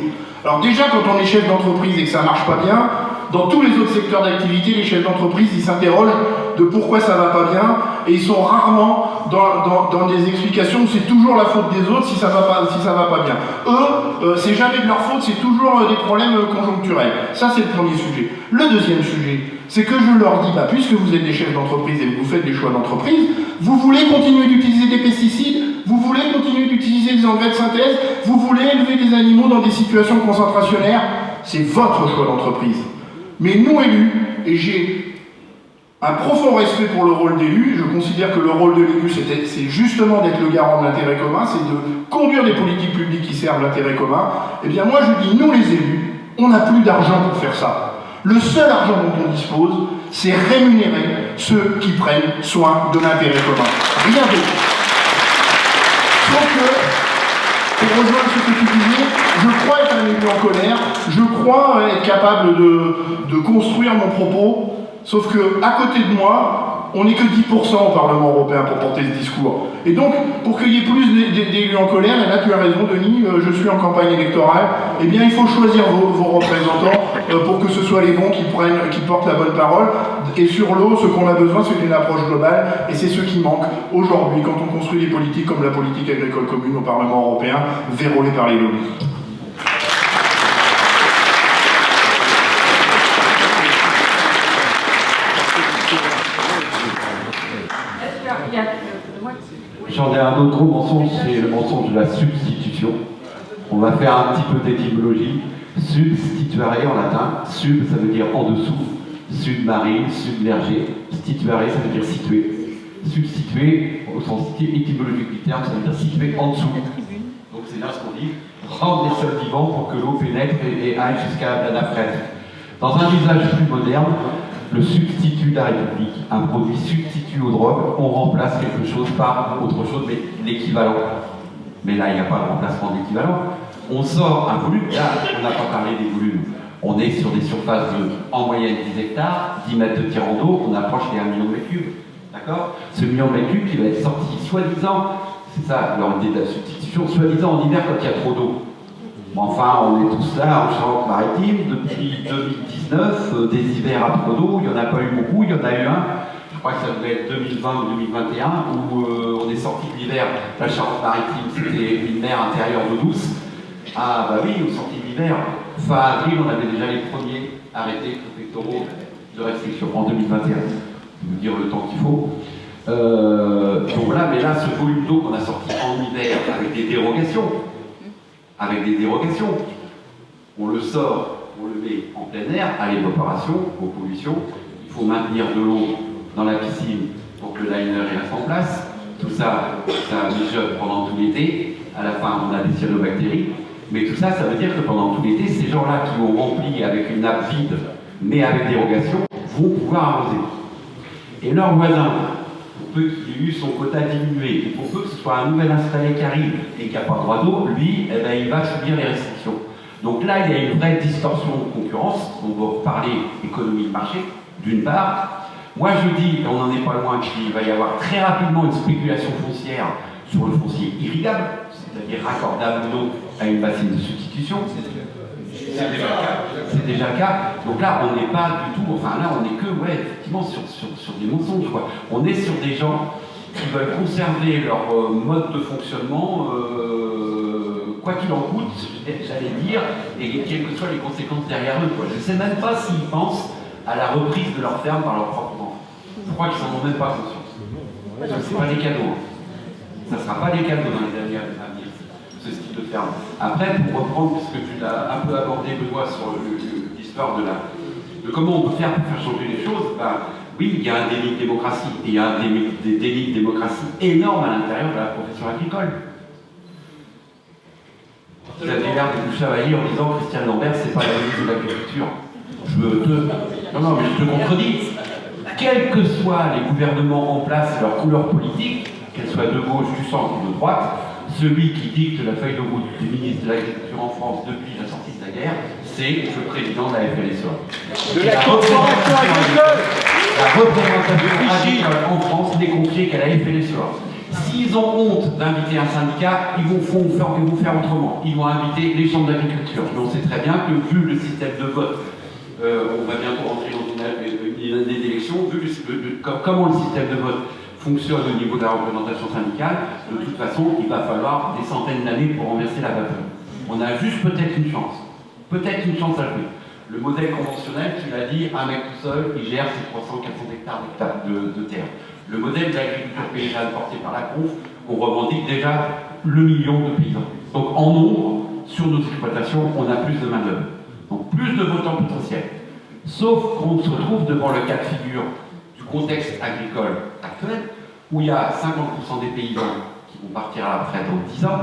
Speaker 3: Alors déjà, quand on est chef d'entreprise et que ça marche pas bien, dans tous les autres secteurs d'activité, les chefs d'entreprise, ils s'interrogent de pourquoi ça va pas bien, et ils sont rarement dans des explications où c'est toujours la faute des autres si ça va pas bien. Eux, c'est jamais de leur faute, c'est toujours des problèmes conjoncturels. Ça, c'est le premier sujet. Le deuxième sujet, c'est que je leur dis, puisque vous êtes des chefs d'entreprise et que vous faites des choix d'entreprise, vous voulez continuer d'utiliser des pesticides, vous voulez continuer d'utiliser des engrais de synthèse, vous voulez élever des animaux dans des situations concentrationnaires, c'est votre choix d'entreprise. Mais nous, élus, et j'ai un profond respect pour le rôle d'élu, je considère que le rôle de l'élu, c'est justement d'être le garant de l'intérêt commun, c'est de conduire des politiques publiques qui servent l'intérêt commun. Eh bien moi, je dis, nous les élus, on n'a plus d'argent pour faire ça. Le seul argent dont on dispose, c'est rémunérer ceux qui prennent soin de l'intérêt commun. Rien d'autre. Sauf que, pour rejoindre ce que tu disais, je crois être un élu en colère, je crois être capable de construire mon propos, sauf que à côté de moi, on n'est que 10% au Parlement européen pour porter ce discours. Et donc, pour qu'il y ait plus d'élus en colère, et là tu as raison Denis, je suis en campagne électorale, eh bien il faut choisir vos représentants pour que ce soit les bons qui portent la bonne parole. Et sur l'eau, ce qu'on a besoin, c'est d'une approche globale, et c'est ce qui manque aujourd'hui quand on construit des politiques comme la politique agricole commune au Parlement européen, vérolée par les lobbies.
Speaker 7: J'en ai un autre gros mensonge, c'est le mensonge de la substitution. On va faire un petit peu d'étymologie. Substituare en latin, sub ça veut dire en dessous, submarine, submergé, stituare ça veut dire situé. Substituer, au sens étymologique du terme, ça veut dire situé en dessous. Donc c'est là ce qu'on dit, rendre les sols vivants pour que l'eau pénètre et aille jusqu'à la nappe phréatique. Dans un usage plus moderne, le substitut de la République, un produit substitut aux drogues, on remplace quelque chose par autre chose, mais l'équivalent. Mais là, il n'y a pas de remplacement d'équivalent. On sort un volume, là, on n'a pas parlé des volumes. On est sur des surfaces de, en moyenne, 10 hectares, 10 mètres de tirant d'eau, on approche les 1 million de mètres cubes. D'accord ? Ce million de mètres cubes qui va être sorti, soi-disant, c'est ça leur idée de la substitution, soi-disant en hiver quand il y a trop d'eau. Enfin, on est tous là en Charente-Maritime depuis 2019, des hivers à trop d'eau, il n'y en a pas eu beaucoup, il y en a eu un crois que ça devait être 2020 ou 2021, où on est sorti de l'hiver. La Charente-Maritime, c'était une mer intérieure d'eau douce. Ah bah oui, on est sorti de l'hiver. Fin avril, on avait déjà les premiers arrêtés préfectoraux de restriction en 2021. Je vais vous dire le temps qu'il faut. Donc voilà, mais là, ce volume d'eau qu'on a sorti en hiver avec des dérogations, on le sort, on le met en plein air, à l'évaporation, aux pollutions. Il faut maintenir de l'eau dans la piscine pour que le liner reste en place. Tout ça, ça mijote pendant tout l'été. À la fin, on a des cyanobactéries. Mais tout ça, ça veut dire que pendant tout l'été, ces gens-là qui ont rempli avec une nappe vide, mais avec dérogation, vont pouvoir arroser. Et leurs voisins, pour peu qu'il ait eu son quota diminué, et pour peu que ce soit un nouvel installé qui arrive et qui n'a pas droit d'eau, lui, eh ben, il va subir les restrictions. Donc là, il y a une vraie distorsion de concurrence. On va parler économie de marché, d'une part. Moi, je dis, et on n'en est pas loin, qu'il va y avoir très rapidement une spéculation foncière sur le foncier irrigable, c'est-à-dire raccordable d'eau à une bassine de substitution. C'est déjà le cas. Donc là, on n'est pas du tout, enfin là, on n'est que, ouais, effectivement, sur des mensonges, quoi. On est sur des gens qui veulent conserver leur mode de fonctionnement, quoi qu'il en coûte, j'allais dire, et quelles que soient les conséquences derrière eux, quoi. Je ne sais même pas s'ils pensent à la reprise de leur ferme par leurs propres enfants. Je crois qu'ils n'en ont même pas conscience. Ce n'est pas des cadeaux. Ça ne sera pas des cadeaux dans les années à venir, ce style de ferme. Après, pour reprendre, puisque tu l'as un peu abordé, Benoît, sur l'histoire de comment on peut faire pour faire changer les choses, ben, oui, il y a un déni de démocratie, et il y a des dénis de démocratie énormes à l'intérieur de la profession agricole. Vous avez l'air de vous chavailler en disant que Christiane Lambert, c'est pas la ministre de l'Agriculture. Non, mais je te contredis. Quels que soient les gouvernements en place, leur couleur politique, qu'elles soient de gauche, du centre ou de droite, celui qui dicte la feuille de route du ministre de l'Agriculture en France depuis la sortie de la guerre, c'est le président de la FLSEA. La représentation agricole en France n'est confiée qu'à la FLSEA. S'ils ont honte d'inviter un syndicat, ils vont faire autrement. Ils vont inviter les chambres d'agriculture. Mais on sait très bien que, vu le système de vote, on va bientôt rentrer dans une année d'élection, vu comment le système de vote fonctionne au niveau de la représentation syndicale, de toute façon, il va falloir des centaines d'années pour renverser la vapeur. On a juste peut-être une chance à jouer. Le modèle conventionnel, tu l'as dit, un mec tout seul, il gère ses 300-400 hectares de terre. Le modèle de l'agriculture paysanne porté par la CONF, on revendique déjà le million de paysans. Donc en nombre, sur nos exploitations, on a plus de main-d'œuvre. Donc plus de votants potentiels. Sauf qu'on se retrouve devant le cas de figure du contexte agricole actuel, où il y a 50% des paysans qui vont partir à la retraite dans 10 ans.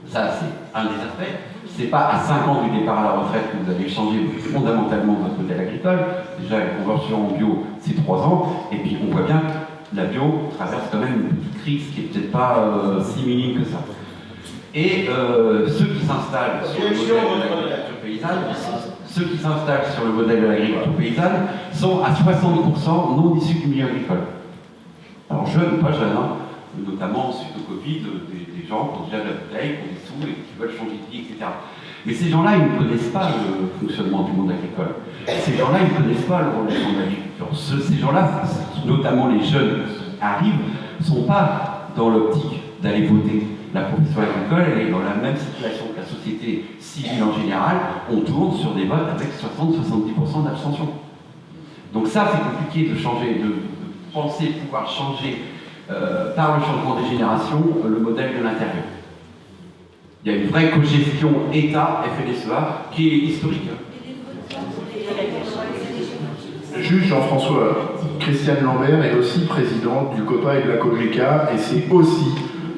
Speaker 7: Ça, c'est un des aspects. C'est pas à 5 ans du départ à la retraite que vous allez changer fondamentalement votre modèle agricole. Déjà, la conversion en bio, c'est 3 ans. Et puis, on voit bien que la bio traverse quand même une petite crise qui n'est peut-être pas si minime que ça. Et ceux qui s'installent sur le modèle de l'agriculture paysanne, sont à 60% non issus du milieu agricole. Alors jeunes, pas jeunes, hein, notamment suite au Covid, des gens qui ont déjà de la bouteille, qui ont des sous et qui veulent changer de vie, etc. Mais ces gens-là, ils ne connaissent pas le fonctionnement du monde agricole. Ces gens-là, ils ne connaissent pas le rôle du monde agricole. Ces gens-là, notamment les jeunes qui arrivent, ne sont pas dans l'optique d'aller voter. La profession agricole, elle est dans la même situation que la société civile en général. On tourne sur des votes avec 60-70% d'abstention. Donc ça, c'est compliqué de changer, de penser pouvoir changer par le changement des générations le modèle de l'intérieur. Il y a une vraie cogestion État-FLSEA qui est historique.
Speaker 3: Juge Jean-François, Christiane Lambert est aussi présidente du COPA et de la COGECA, et c'est aussi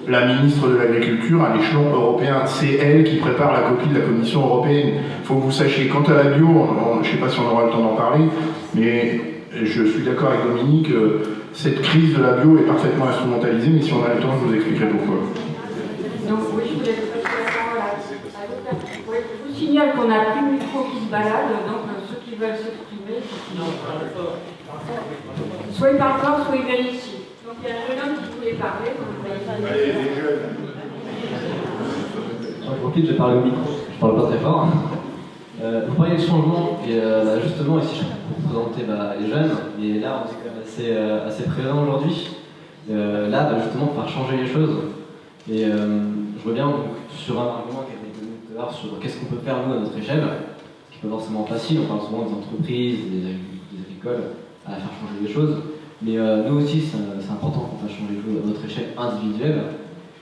Speaker 3: la ministre de l'Agriculture à l'échelon européen. C'est elle qui prépare la copie de la Commission européenne. Il faut que vous sachiez, quant à la bio, je ne sais pas si on aura le temps d'en parler, mais je suis d'accord avec Dominique, cette crise de la bio est parfaitement instrumentalisée, mais si on a le temps, je vous expliquerai pourquoi.
Speaker 1: Donc oui, je voulais passer la parole à l'autre personne. Oui, je vous signale qu'on n'a plus de micro qui se balade, donc ceux qui veulent s'exprimer, soit ils parlent fort, soit ils viennent ici. Donc il y a un jeune homme qui voulait parler.
Speaker 3: Allez, les jeunes.
Speaker 13: J'en profite, je parle au micro. Je parle pas très fort. Vous parlez de changement, et justement, ici je peux vous présenter les jeunes, et là on est quand même assez présent aujourd'hui. Là, justement, pour faire changer les choses. Et je reviens donc sur un argument qui a été donné tout à l'heure sur qu'est-ce qu'on peut faire nous à notre échelle, ce qui n'est pas forcément facile. On parle souvent des entreprises, des agricoles, à faire changer les choses. Mais nous aussi, c'est important qu'on fasse changer les choses à notre échelle individuelle.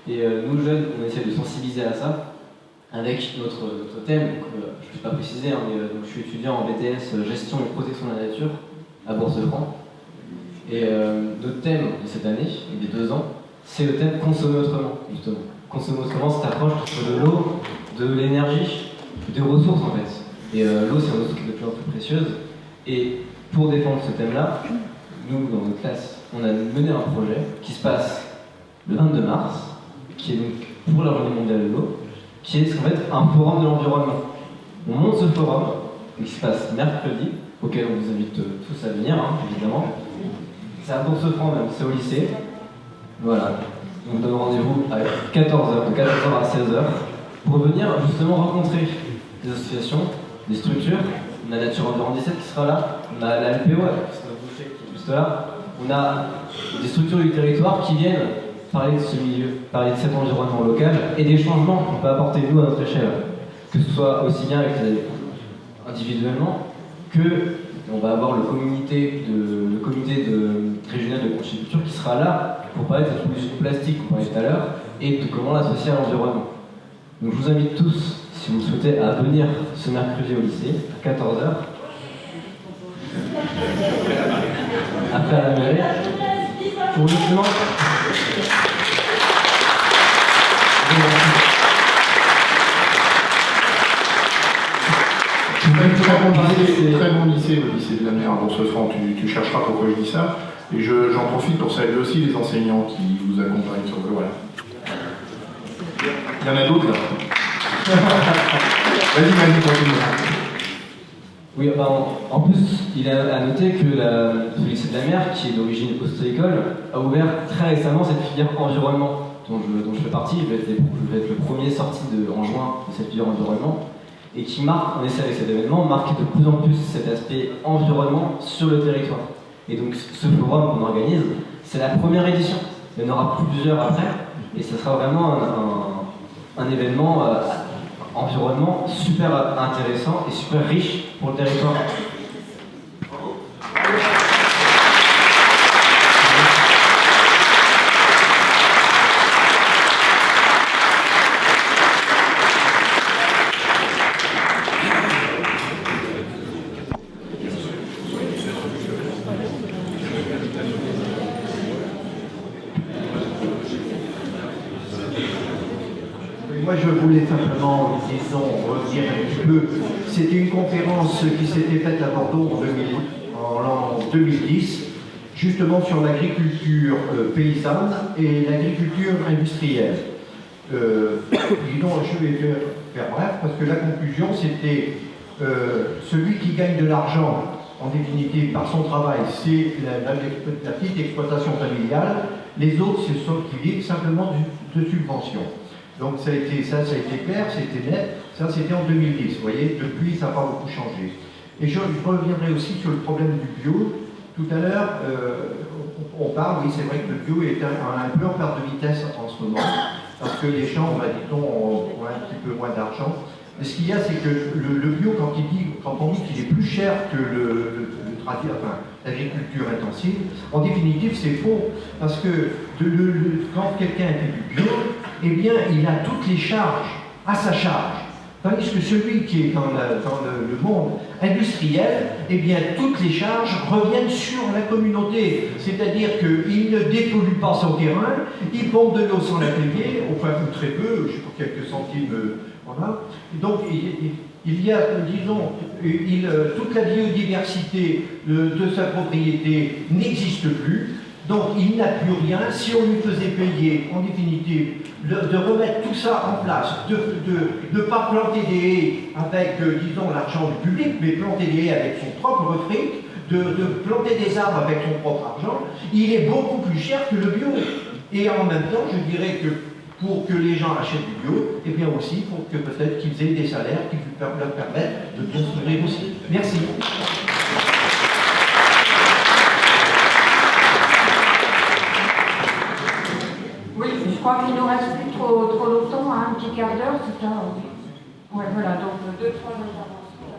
Speaker 13: Et nous, jeunes, on essaie de sensibiliser à ça avec notre thème. Donc, je ne vais pas préciser, hein, mais donc, je suis étudiant en BTS Gestion et Protection de la Nature à Bourse-de-France. Et notre thème de cette année, et des 2 ans, c'est le thème consommer autrement, justement. Consommer autrement, cette approche de l'eau, de l'énergie, des ressources en fait. Et l'eau, c'est une ressource qui est de plus en plus précieuse. Et pour défendre ce thème-là, nous, dans notre classe, on a mené un projet qui se passe le 22 mars, qui est donc pour la Journée mondiale de l'eau, qui est en fait un forum de l'environnement. On monte ce forum, qui se passe mercredi, auquel on vous invite tous à venir, hein, évidemment. C'est à Bourse-de-France même, c'est au lycée. Voilà. On vous donne rendez-vous à 14h, de 14h à 16h, pour venir justement rencontrer des associations, des structures. On a Nature Environ 17 qui sera là, on a la LPO, qui est juste là. On a des structures du territoire qui viennent parler de ce milieu, parler de cet environnement local et des changements qu'on peut apporter nous à notre échelle. Que ce soit aussi bien avec individuellement que on va avoir le comité régional de conchiculture qui sera là pour parler de cette pollution plastique qu'on parlait tout à l'heure et de comment l'associer à l'environnement. Donc je vous invite tous, si vous le souhaitez, à venir ce mercredi au lycée à 14h. Après à la mairie, pour justement...
Speaker 3: Très bon lycée, le lycée de la mer à Bourse-de-France, tu chercheras pourquoi je dis ça. Et j'en profite pour saluer aussi les enseignants qui vous accompagnent sur le... Voilà. Il y en a d'autres là. Vas-y, continue.
Speaker 13: Oui, en plus, il a à noter que le lycée de la mer, qui est d'origine auto-école, a ouvert très récemment cette filière environnement dont je fais partie. Je vais être le premier sorti en juin de cette filière environnement. Et qui marque, on essaie avec cet événement, marque de plus en plus cet aspect environnement sur le territoire. Et donc ce forum qu'on organise, c'est la première édition. Il y en aura plusieurs après, et ce sera vraiment un événement environnement super intéressant et super riche pour le territoire.
Speaker 11: Moi, je voulais simplement, disons, revenir un petit peu. C'était une conférence qui s'était faite à Bordeaux en l'an 2010, justement sur l'agriculture paysanne et l'agriculture industrielle. Disons, je vais faire bref, parce que la conclusion, c'était celui qui gagne de l'argent, en définitive, par son travail, c'est la petite exploitation familiale. Les autres, ce sont qui vivent simplement de subventions. Donc ça a été clair, c'était net, ça c'était en 2010, vous voyez, depuis ça n'a pas beaucoup changé. Et je reviendrai aussi sur le problème du bio. Tout à l'heure, on parle, oui c'est vrai que le bio est un peu en perte de vitesse en ce moment, parce que les gens, dit-on, ont un petit peu moins d'argent. Mais ce qu'il y a, c'est que le bio, quand on dit qu'il est plus cher que l'agriculture intensive, en définitive c'est faux, parce que quand quelqu'un fait du bio, eh bien il a toutes les charges à sa charge. Tandis que celui qui est dans le monde industriel, eh bien toutes les charges reviennent sur la communauté. C'est-à-dire qu'il ne dépollue pas son terrain, il pompe de l'eau sans la payer, enfin ou très peu, je sais pas, quelques centimes, voilà. Donc il y a, disons, toute la biodiversité de sa propriété n'existe plus. Donc il n'a plus rien. Si on lui faisait payer, en définitive, de remettre tout ça en place, de ne pas planter des haies avec, disons, l'argent du public, mais planter des haies avec son propre fric, de planter des arbres avec son propre argent, il est beaucoup plus cher que le bio. Et en même temps, je dirais que
Speaker 12: pour que les gens achètent du bio, et bien aussi pour que peut-être qu'ils aient des salaires qui leur permettent de bien se nourrir aussi. Merci.
Speaker 1: Oui, je crois qu'il nous reste plus trop longtemps, hein, un petit quart d'heure, c'est ça. Ouais, voilà, donc 2-3 interventions.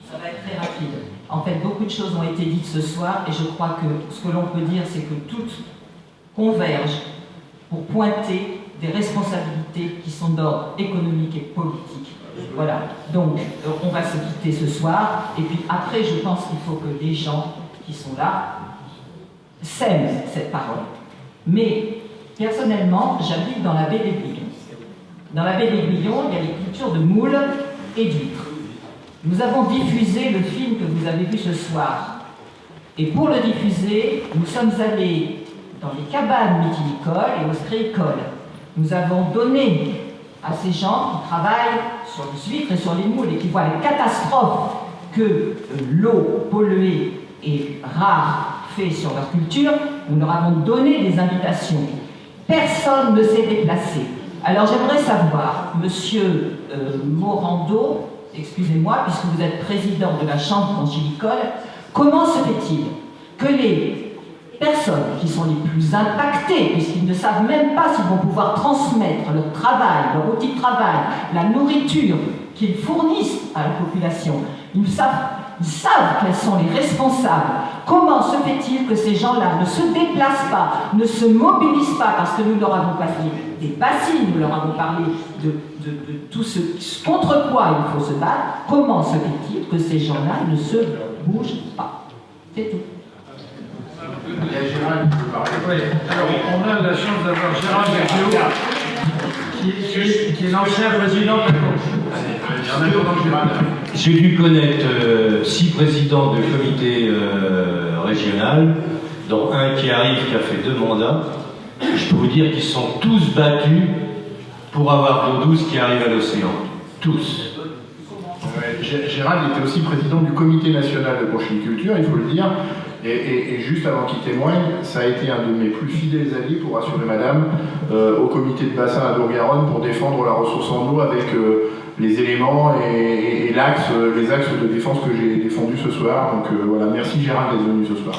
Speaker 14: Ça va être très rapide. En fait, beaucoup de choses ont été dites ce soir et je crois que ce que l'on peut dire, c'est que toutes convergent pour pointer des responsabilités qui sont d'ordre économique et politique. Voilà. Donc, on va se quitter ce soir et puis après, je pense qu'il faut que les gens qui sont là sèment cette parole. Mais, personnellement, j'habite dans la baie d'Aiguillon. Dans la baie d'Aiguillon, il y a les cultures de moules et d'huîtres. Nous avons diffusé le film que vous avez vu ce soir. Et pour le diffuser, nous sommes allés dans les cabanes mytilicoles et ostréicoles. Nous avons donné à ces gens qui travaillent sur les huîtres et sur les moules et qui voient les catastrophes que l'eau polluée et rare fait sur leur culture, nous leur avons donné des invitations. Personne ne s'est déplacé. Alors j'aimerais savoir, monsieur Morando, excusez-moi, puisque vous êtes président de la Chambre franchilicole, comment se fait-il que les personnes qui sont les plus impactées, puisqu'ils ne savent même pas s'ils vont pouvoir transmettre leur travail, leur outil de travail, la nourriture qu'ils fournissent à la population, ils savent quels sont les responsables. Comment se fait-il que ces gens-là ne se déplacent pas, ne se mobilisent pas, parce que nous leur avons parlé des bassines, nous leur avons parlé de tout ce contre quoi il faut se battre. Comment se fait-il que ces gens-là ne se bougent pas? C'est tout.
Speaker 3: Il y a Gérald qui peut parler.
Speaker 15: Oui, alors on a la chance d'avoir Gérald Berthiaud, qui est l'ancien président de la Cour.
Speaker 12: J'ai dû connaître 6 présidents de comité régional, dont un qui arrive qui a fait 2 mandats. Je peux vous dire qu'ils sont tous battus pour avoir l'eau douce qui arrive à l'océan. Tous.
Speaker 3: Gérald était aussi président du comité national de conchyliculture, il faut le dire. Et juste avant qu'il témoigne, ça a été un de mes plus fidèles alliés, pour rassurer madame, au comité de bassin à Dour-Garonne pour défendre la ressource en eau avec les éléments et les axes de défense que j'ai défendus ce soir. Donc voilà, merci Gérald d'être venu ce soir.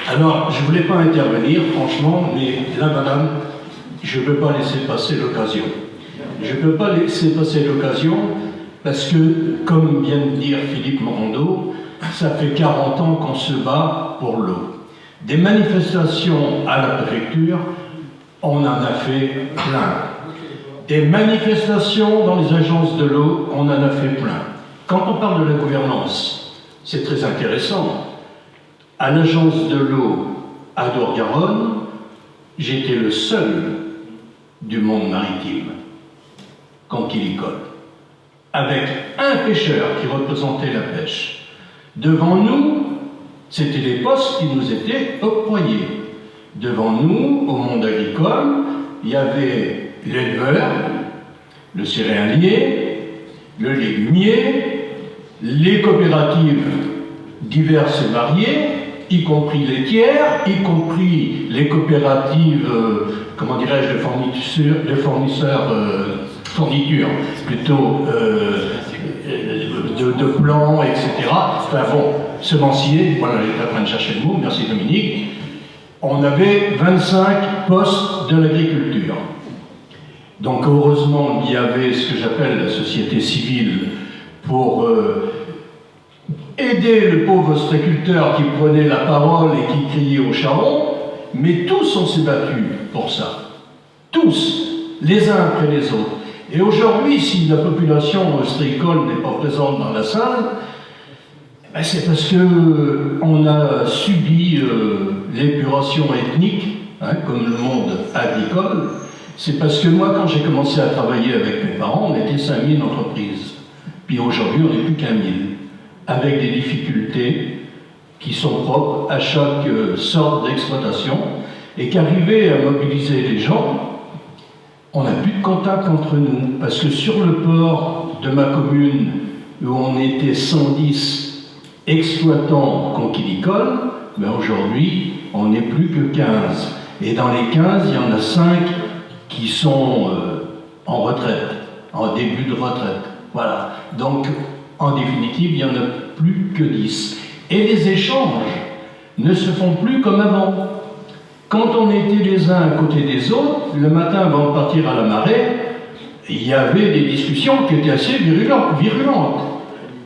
Speaker 12: Alors, je ne voulais pas intervenir, franchement, mais là, madame, je ne peux pas laisser passer l'occasion. Je ne peux pas laisser passer l'occasion parce que, comme vient de dire Philippe Morando, ça fait 40 ans qu'on se bat pour l'eau. Des manifestations à la préfecture, on en a fait plein. Des manifestations dans les agences de l'eau, on en a fait plein. Quand on parle de la gouvernance, c'est très intéressant. À l'agence de l'eau à Dour-Garonne, j'étais le seul du monde maritime, conchylicole, avec un pêcheur qui représentait la pêche. Devant nous, c'était les postes qui nous étaient octroyés. Devant nous, au monde agricole, il y avait l'éleveur, le céréalier, le légumier, les coopératives diverses et variées, y compris laitières, y compris les coopératives, comment dirais-je, de fournitures, plutôt de plants, etc. Enfin bon, semenciers, voilà, j'étais en train de chercher le mot, merci Dominique. On avait 25 postes de l'agriculture. Donc heureusement, il y avait ce que j'appelle la société civile pour aider le pauvre ostréiculteur qui prenait la parole et qui criait au charbon, mais tous on s'est battus pour ça. Tous, les uns après les autres. Et aujourd'hui, si la population ostréicole n'est pas présente dans la salle, ben c'est parce qu'on a subi l'épuration ethnique, hein, comme le monde agricole. C'est parce que moi, quand j'ai commencé à travailler avec mes parents, on était 5000 entreprises. Puis aujourd'hui, on n'est plus qu'1 000. Avec des difficultés qui sont propres à chaque sorte d'exploitation, et qu'arriver à mobiliser les gens, on n'a plus de contact entre nous, parce que sur le port de ma commune, où on était 110 exploitants conchylicoles, Mais aujourd'hui, on n'est plus que 15. Et dans les 15, il y en a 5 qui sont en retraite, en début de retraite. Voilà. Donc, en définitive, il n'y en a plus que 10. Et les échanges ne se font plus comme avant. Quand on était les uns à côté des autres, le matin avant de partir à la marée, il y avait des discussions qui étaient assez virulentes.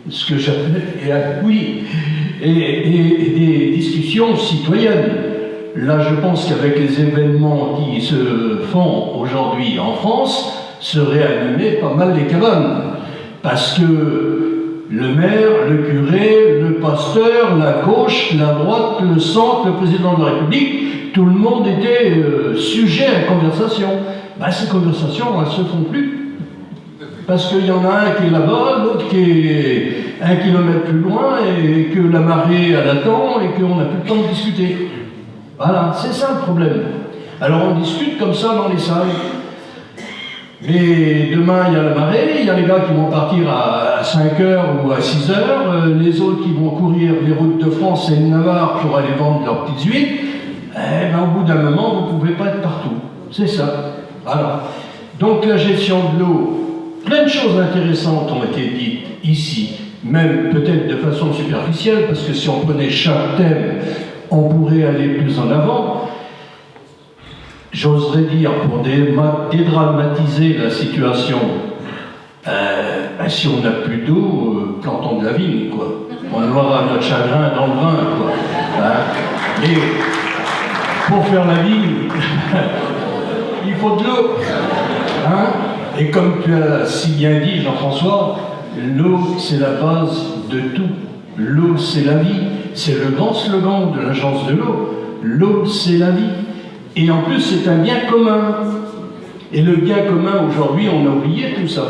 Speaker 12: Ce que j'appelle, oui, et des discussions citoyennes. Là, je pense qu'avec les événements qui se font aujourd'hui en France, seraient animés pas mal les cabanes. Parce que le maire, le curé, le pasteur, la gauche, la droite, le centre, le président de la République, tout le monde était sujet à conversation. Ben, ces conversations, elles ne se font plus. Parce qu'il y en a un qui est là-bas, l'autre qui est 1 kilomètre plus loin, et que la marée elle attend, et qu'on n'a plus le temps de discuter. Voilà, c'est ça le problème. Alors on discute comme ça dans les salles. Mais demain, il y a la marée, il y a les gars qui vont partir à 5h ou à 6h, les autres qui vont courir les routes de France et de Navarre pour aller vendre leurs petites huîtres. Eh ben, au bout d'un moment, vous ne pouvez pas être partout. C'est ça. Voilà. Donc la gestion de l'eau, plein de choses intéressantes ont été dites ici, même peut-être de façon superficielle, parce que si on prenait chaque thème, on pourrait aller plus en avant. J'oserais dire, pour dédramatiser la situation, si on n'a plus d'eau, plantons de la vigne, quoi. On aura notre chagrin dans le vin, quoi. Hein. Et pour faire la vigne, il faut de l'eau. Hein. Et comme tu as si bien dit, Jean-François, l'eau, c'est la base de tout. L'eau, c'est la vie. C'est le grand slogan de l'Agence de l'eau. L'eau, c'est la vie. Et en plus, c'est un bien commun. Et le bien commun, aujourd'hui, on a oublié tout ça.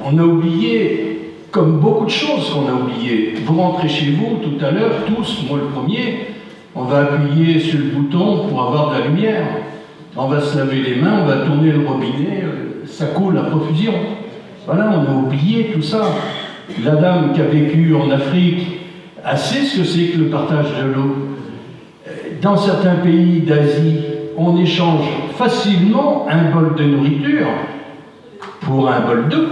Speaker 12: On a oublié, comme beaucoup de choses qu'on a oubliées. Vous rentrez chez vous tout à l'heure, tous, moi le premier, on va appuyer sur le bouton pour avoir de la lumière. On va se laver les mains, on va tourner le robinet, ça coule à profusion. Voilà, on a oublié tout ça. La dame qui a vécu en Afrique a sait ce que c'est que le partage de l'eau. Dans certains pays d'Asie, on échange facilement un bol de nourriture pour un bol d'eau.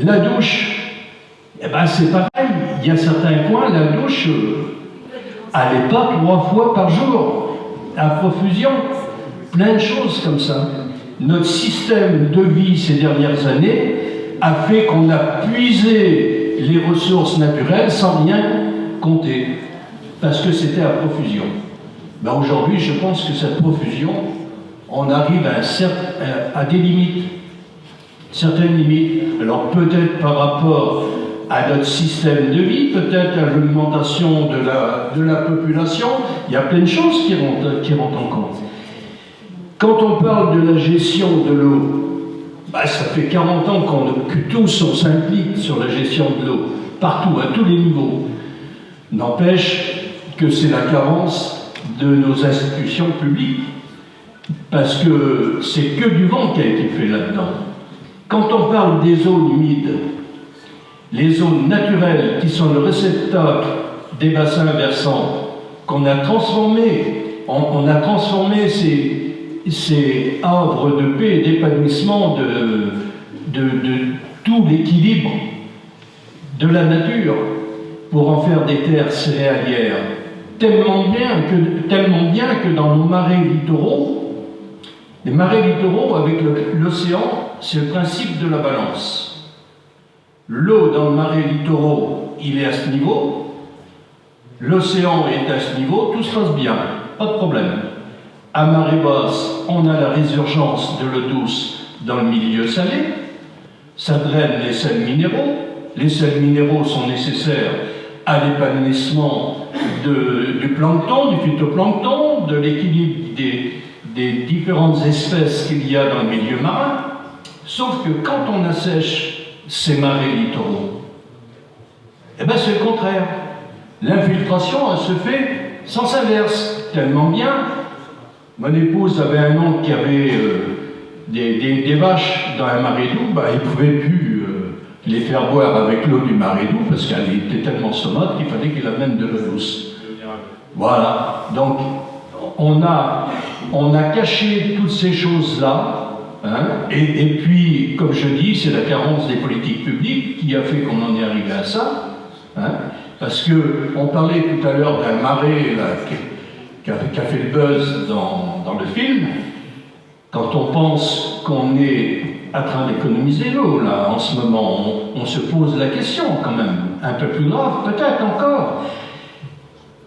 Speaker 12: La douche, eh ben c'est pareil. Il y a certains coins, la douche, elle n'est pas 3 fois par jour, à profusion. Plein de choses comme ça. Notre système de vie ces dernières années a fait qu'on a puisé les ressources naturelles sans rien compter. Parce que c'était à profusion. Ben aujourd'hui, je pense que cette profusion, on arrive à des limites, certaines limites. Alors peut-être par rapport à notre système de vie, peut-être à l'augmentation de la population, il y a plein de choses qui rentrent en compte. Quand on parle de la gestion de l'eau, ben ça fait 40 ans que tous on s'implique sur la gestion de l'eau, partout, à tous les niveaux. N'empêche que c'est la carence de nos institutions publiques, parce que c'est que du vent qui a été fait là-dedans. Quand on parle des zones humides, les zones naturelles qui sont le réceptacle des bassins versants, qu'on a transformés, on a transformé ces havres de paix et d'épanouissement de tout l'équilibre de la nature pour en faire des terres céréalières. Tellement bien que dans nos marais littoraux, les marais littoraux avec l'océan, c'est le principe de la balance. L'eau dans le marais littoraux, il est à ce niveau, l'océan est à ce niveau, tout se passe bien, pas de problème. À marée basse, on a la résurgence de l'eau douce dans le milieu salé, ça draine les sels minéraux. Les sels minéraux sont nécessaires à l'épanouissement du plancton, du phytoplancton, de l'équilibre des différentes espèces qu'il y a dans le milieu marin. Sauf que quand on assèche ces marais littoraux, eh ben c'est le contraire. L'infiltration, elle se fait sans inverse, tellement bien. Mon épouse avait un oncle qui avait des vaches dans un marais doux, ben, il ne pouvait plus
Speaker 16: les faire boire avec l'eau du marais d'Où, parce qu'elle était tellement saumâtre qu'il fallait qu'il amène de l'eau douce. Voilà, donc on a caché toutes ces choses-là, hein, et puis, comme je dis, c'est la carence des politiques publiques qui a fait qu'on en est arrivé à ça, hein, parce qu'on parlait tout à l'heure d'un marais là, qui a fait le buzz dans le film. Quand on pense qu'on est en train d'économiser l'eau, là, en ce moment, on se pose la question quand même, un peu plus grave, peut-être encore.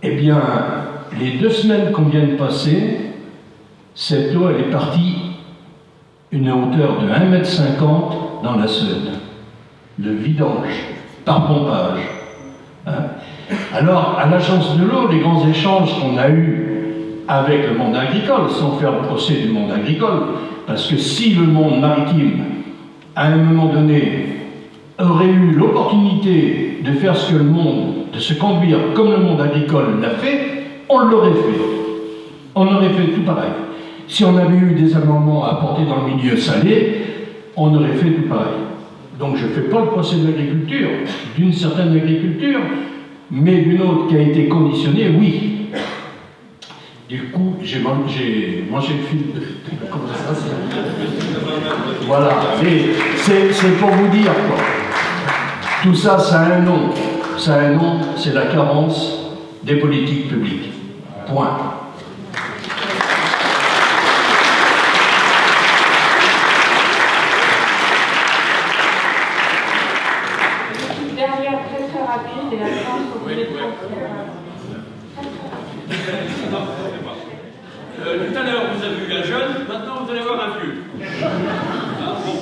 Speaker 16: Eh bien, les 2 semaines qu'on vient de passer, cette eau, elle est partie une hauteur de 1,50 m dans la Suède. Le vidange, par pompage. Hein? Alors, à l'agence de l'eau, les grands échanges qu'on a eus avec le monde agricole, sans faire le procès du monde agricole, parce que si le monde maritime, à un moment donné, aurait eu l'opportunité de faire ce que le monde, de se conduire comme le monde agricole l'a fait, on l'aurait fait. On aurait fait tout pareil. Si on avait eu des amendements à apporter dans le milieu salé, on aurait fait tout pareil. Donc je ne fais pas le procès de l'agriculture, d'une certaine agriculture, mais d'une autre qui a été conditionnée, oui. Du coup, j'ai mangé le fil de conversation. Voilà, c'est pour vous dire quoi. Tout ça, ça a un nom. Ça a un nom, c'est la carence des politiques publiques. Point.
Speaker 1: Une dernière très rapide et la chance au bout des
Speaker 12: tout à l'heure, vous avez eu un jeune, maintenant vous allez voir un vieux. Ah, bon.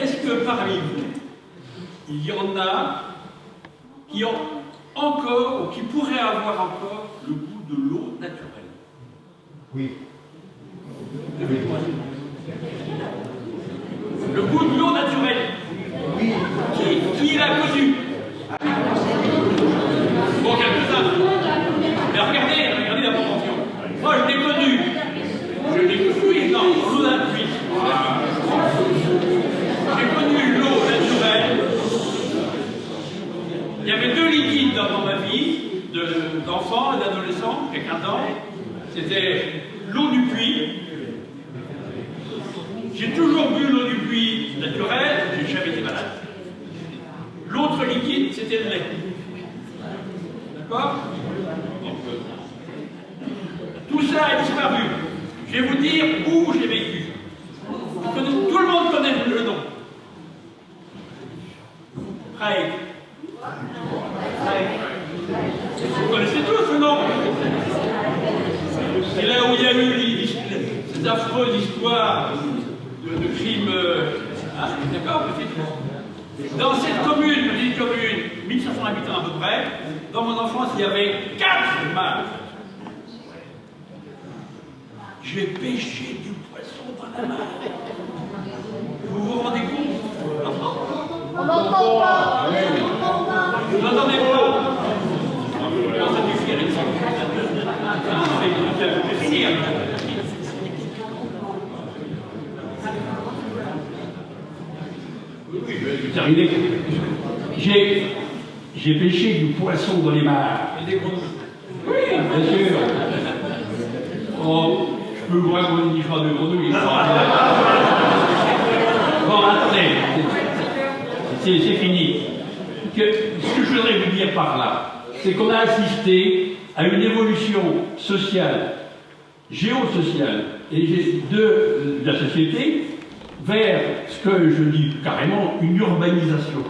Speaker 12: Est-ce que parmi vous, il y en a qui ont encore, ou qui pourraient avoir encore, le goût de l'eau naturelle?
Speaker 11: Oui.
Speaker 12: Le goût de l'eau naturelle? Oui. Qui l'a connu? Bon, quelques-uns. Mais regardez la proportion. Moi, je l'ai connu. Oui, non, l'eau d'un puits. J'ai connu l'eau naturelle. Il y avait 2 liquides dans ma vie, d'enfant et d'adolescent, et 15 ans. C'était l'eau du puits. J'ai toujours bu l'eau du puits naturelle, j'ai jamais été malade. L'autre liquide, c'était le lait. D'accord? Tout ça a disparu. Je vais vous dire où j'ai vécu. Tout le monde connaît le nom. Prague. Vous connaissez tous le nom. C'est là où il y a eu ces affreuses histoires de crimes. D'accord? Dans cette commune, petite commune, 1500 habitants à peu près, dans mon enfance, il y avait 4 mares. J'ai pêché du poisson dans la mare. Vous vous rendez compte? On n'entend pas. Vous n'entendez pas? Ça suffit avec ça. C'est finir. Oui, je vais terminer. J'ai pêché du poisson dans les mares. Et des grenouilles. Oui, bien sûr. Oh, je peux vous raconter une histoire de grenouilles. Bon, attendez. C'est fini. Ce que je voudrais vous dire par là, c'est qu'on a assisté à une évolution sociale, géosociale et de la société vers ce que je dis carrément une urbanisation.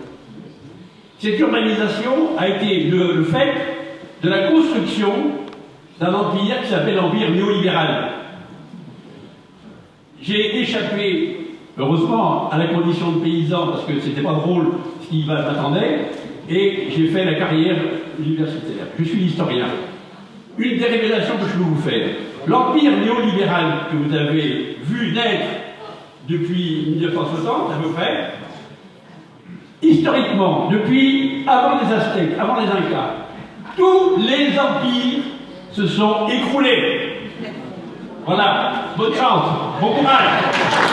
Speaker 12: Cette urbanisation a été le fait de la construction d'un empire qui s'appelle l'empire néolibéral. J'ai échappé, heureusement, à la condition de paysan parce que c'était pas drôle ce qui m'attendait, et j'ai fait la carrière universitaire. Je suis historien. Une des révélations que je peux vous faire, l'empire néolibéral que vous avez vu naître depuis 1960 à peu près, historiquement, depuis avant les Aztèques, avant les Incas, tous les empires se sont écroulés.
Speaker 15: Voilà, bonne chance, bon courage.